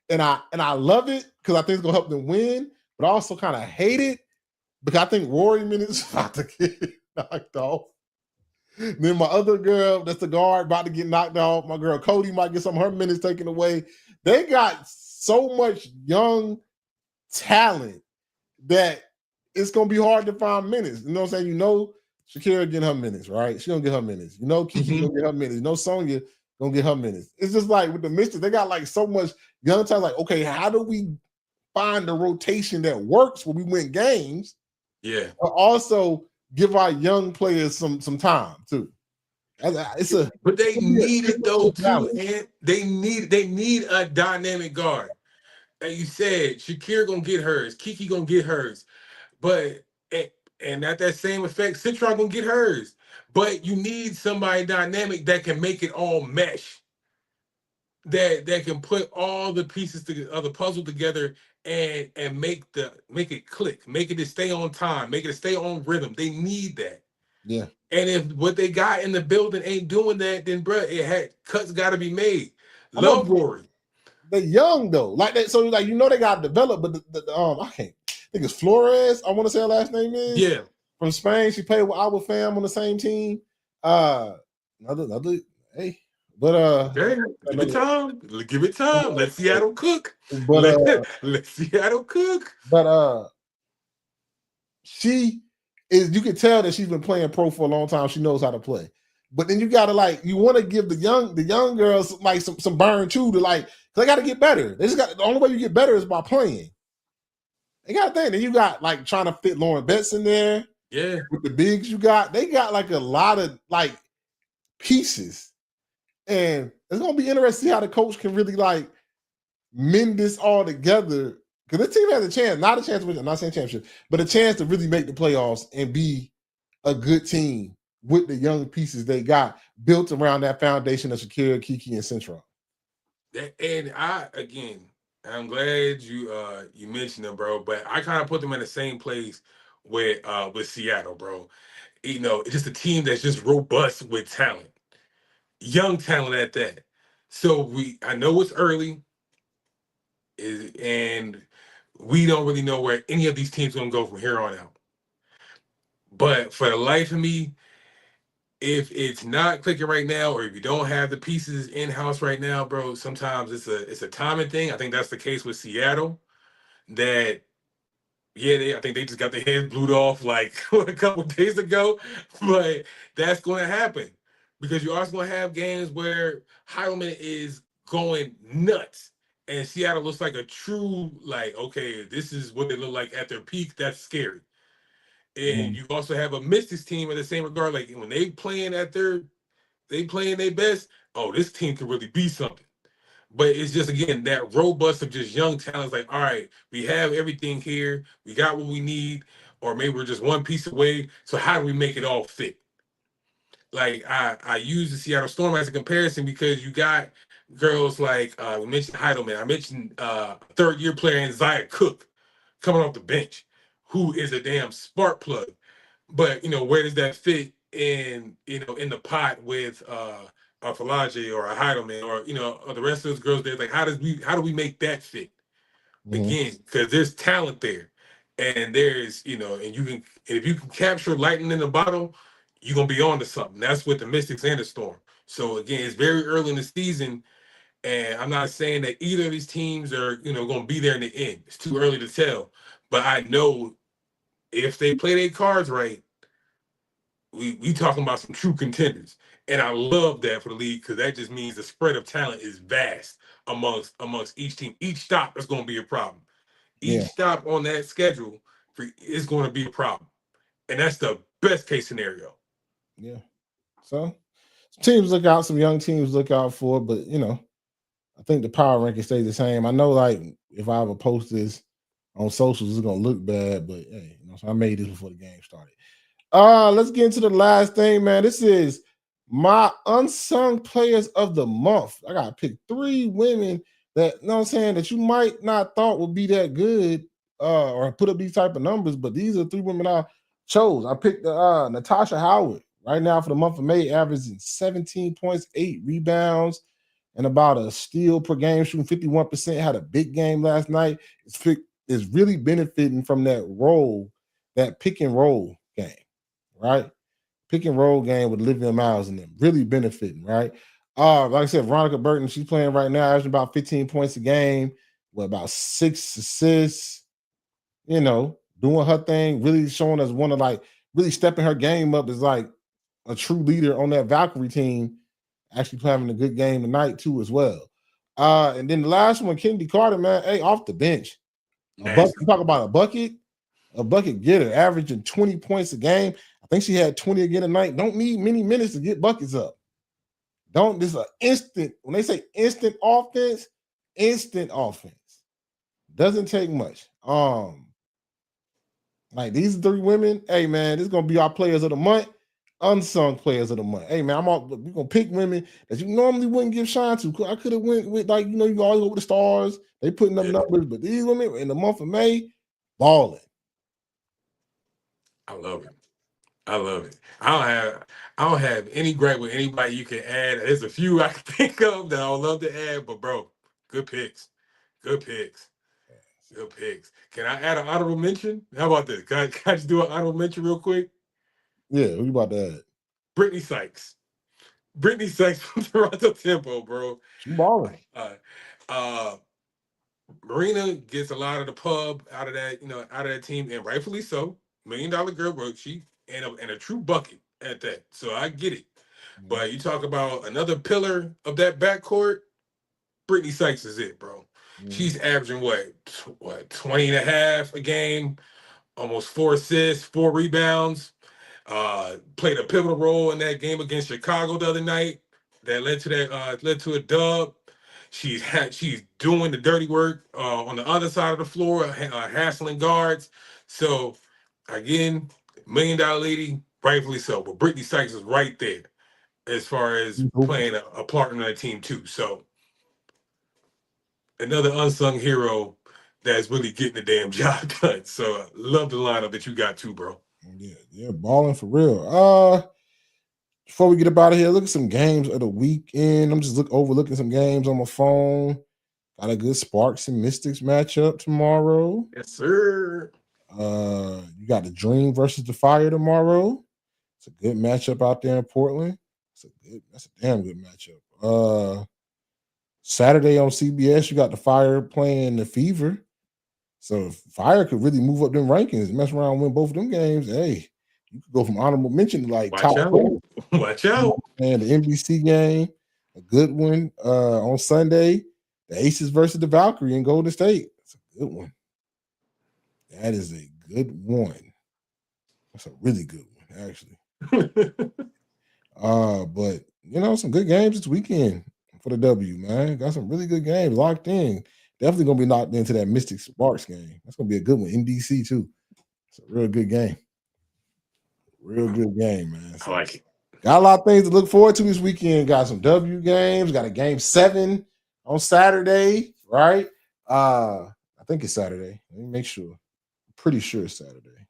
And I love it because I think it's gonna help them win, but I also kind of hate it because I think Rory minutes about to get knocked off. Then my other girl, that's the guard, about to get knocked off. My girl Cody might get some of her minutes taken away. They got so much young talent that it's gonna be hard to find minutes. You know what I'm saying? Shakira getting her minutes, right? She gonna get her minutes. Kiki gonna get her minutes. Sonya gonna get her minutes. It's just like with the Mystics, they got so much young talent. Okay, how do we find the rotation that works when we win games? Yeah. But also give our young players some time too. But they need it though too, man. They need a dynamic guard. Like you said, Shakira gonna get hers, Kiki gonna get hers, but and at that same effect, Citron gonna get hers. But you need somebody dynamic that can make it all mesh. That can put all the pieces of the puzzle together and make it click, make it to stay on time, make it to stay on rhythm. They need that. Yeah. And if what they got in the building ain't doing that, then cuts got to be made. Love Rory. They're young though, like that. So like they got developed, but I can't think it's Flores. I want to say her last name is from Spain. She played with our fam on the same team. Another hey, but give it time. Give it time. Let Seattle cook. But let Seattle cook. But she is. You can tell that she's been playing pro for a long time. She knows how to play. But then you gotta you want to give the young girls like some burn too to cause they got to get better. They just got the only way you get better is by playing. They got to think. Then you got trying to fit Lauren Betts in there. Yeah, with the bigs you got, they got a lot of pieces, and it's gonna be interesting to see how the coach can really mend this all together. Because this team has a chance, not a chance to win, I'm not saying championship, but a chance to really make the playoffs and be a good team with the young pieces they got built around that foundation of Shakira, Kiki, and Central. And I'm glad you mentioned them, bro. But I kind of put them in the same place with Seattle, bro. It's just a team that's just robust with talent, young talent at that. So I know it's early, and we don't really know where any of these teams are gonna go from here on out. But for the life of me, if it's not clicking right now, or if you don't have the pieces in house right now, bro, sometimes it's a timing thing. I think that's the case with Seattle. That I think they just got their heads blew off a couple of days ago, but that's going to happen because you're also going to have games where Heidelman is going nuts and Seattle looks like a true okay, this is what they look like at their peak. That's scary. And you also have a Mystics team in the same regard. When they playing their best, this team can really be something. But it's just, again, that robust of just young talents. All right, we have everything here. We got what we need. Or maybe we're just one piece away. So how do we make it all fit? I use the Seattle Storm as a comparison because you got girls we mentioned Heidelman. I mentioned third-year player in Zaya Cook coming off the bench, who is a damn spark plug. But, where does that fit in the pot with a Falaje or a Heidelman or the rest of those girls there? How do we make that fit? Again, because there's talent there, and there's and if you can capture lightning in the bottle, you're gonna be on to something. That's with the Mystics and the Storm. So again, it's very early in the season, and I'm not saying that either of these teams are gonna be there in the end. It's too early to tell, but I know if they play their cards right, we talking about some true contenders. And I love that for the league because that just means the spread of talent is vast amongst each team. Each stop is going to be a problem. Each stop on that schedule is going to be a problem. And that's the best case scenario. Yeah. So some teams look out, some young teams look out for, but I think the power ranking stays the same. I know if I ever post this on socials, it's gonna look bad, but hey, so I made this before the game started. Let's get into the last thing, man. This is my unsung players of the month. I gotta pick 3 women that that you might not thought would be that good or put up these type of numbers, but these are 3 women I chose. I picked Natasha Howard right now for the month of May, averaging 17 points, 8 rebounds, and about a steal per game, shooting 51%. Had a big game last night. Is really benefiting from that role, that pick and roll game. Right? Pick and roll game with Olivia Miles in them. Really benefiting, right? Like I said, Veronica Burton, she's playing right now, averaging about 15 points a game, with about 6 assists, doing her thing, really showing us one of really stepping her game up as a true leader on that Valkyrie team, actually having a good game tonight too as well. And then the last one, Kennedy Carter, man, hey, off the bench. Talk about a bucket getter, averaging 20 points a game. I think she had 20 again tonight. Don't need many minutes to get buckets up. This is an instant. When they say instant offense. Doesn't take much. These 3 women, hey man, this is gonna be our players of the month, unsung players of the month. Hey man, we're gonna pick women that you normally wouldn't give shine to. I could have went with you always go with the stars. They putting up numbers, but these women in the month of May, balling. I love it. I love it. I don't have any gripe with anybody you can add. There's a few I can think of that I would love to add, but bro, good picks. Good picks. Good picks. Can I add an honorable mention? How about this? Can I just do an honorable mention real quick? Yeah, what you about to add? Brittany Sykes. Brittany Sykes from Toronto Tempo, bro. She balling. Marina gets a lot of the pub out of that team, and rightfully so. $1 Million girl, bro. She and a true bucket at that. So I get it. But you talk about another pillar of that backcourt, Brittany Sykes is it, bro. She's averaging what 20 and a half a game, almost 4 assists, 4 rebounds. Played a pivotal role in that game against Chicago the other night that led to a dub. She's doing the dirty work on the other side of the floor, hassling guards. So again, $1 Million lady, rightfully so. But Brittany Sykes is right there as far as playing a part in that team too. So another unsung hero that's really getting the damn job done. So love the lineup that you got too, bro. Yeah, balling for real. Before we get up out of here, look at some games of the weekend. I'm just overlooking some games on my phone. Got a good Sparks and Mystics matchup tomorrow. Yes, sir. You got the Dream versus the Fire tomorrow. It's a good matchup out there in Portland. That's a damn good matchup. Saturday on CBS, you got the Fire playing the Fever. So Fire could really move up them rankings, mess around and win both of them games. Hey, you could go from honorable mention to like top 4. Watch out. And the NBC game, a good one on Sunday. The Aces versus the Valkyrie in Golden State. That's a good one. That is a good one. That's a really good one, actually. But some good games this weekend for the W, man. Got some really good games locked in. Definitely gonna be locked into that Mystic Sparks game. That's gonna be a good one in DC too. It's a real good game. Real good game, man. So, I like it. Got a lot of things to look forward to this weekend. Got some W games. Got a game 7 on Saturday, right? I think it's Saturday. Let me make sure. I'm pretty sure it's Saturday.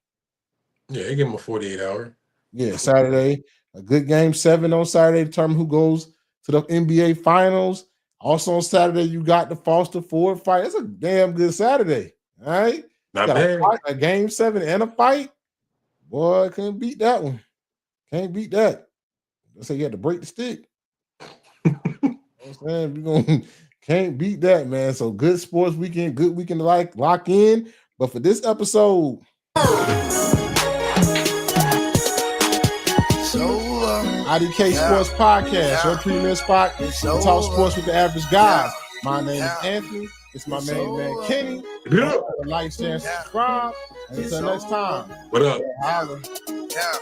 Yeah, they give them a 48-hour. Yeah, Saturday. A good game 7 on Saturday to determine who goes to the NBA Finals. Also on Saturday, you got the Foster Ford fight. It's a damn good Saturday. All right. Not bad. A game 7 and a fight. Boy, couldn't beat that one. Can't beat that. Let's say you had to break the stick. I'm saying can't beat that, man. So good sports weekend, good weekend to lock in. But for this episode, IDK Sports Podcast, your premier spot to talk sports with the average guys. My name is Anthony. It's my main man Kenny. Like, share, and subscribe. And until next time. What up? Holla. Yeah.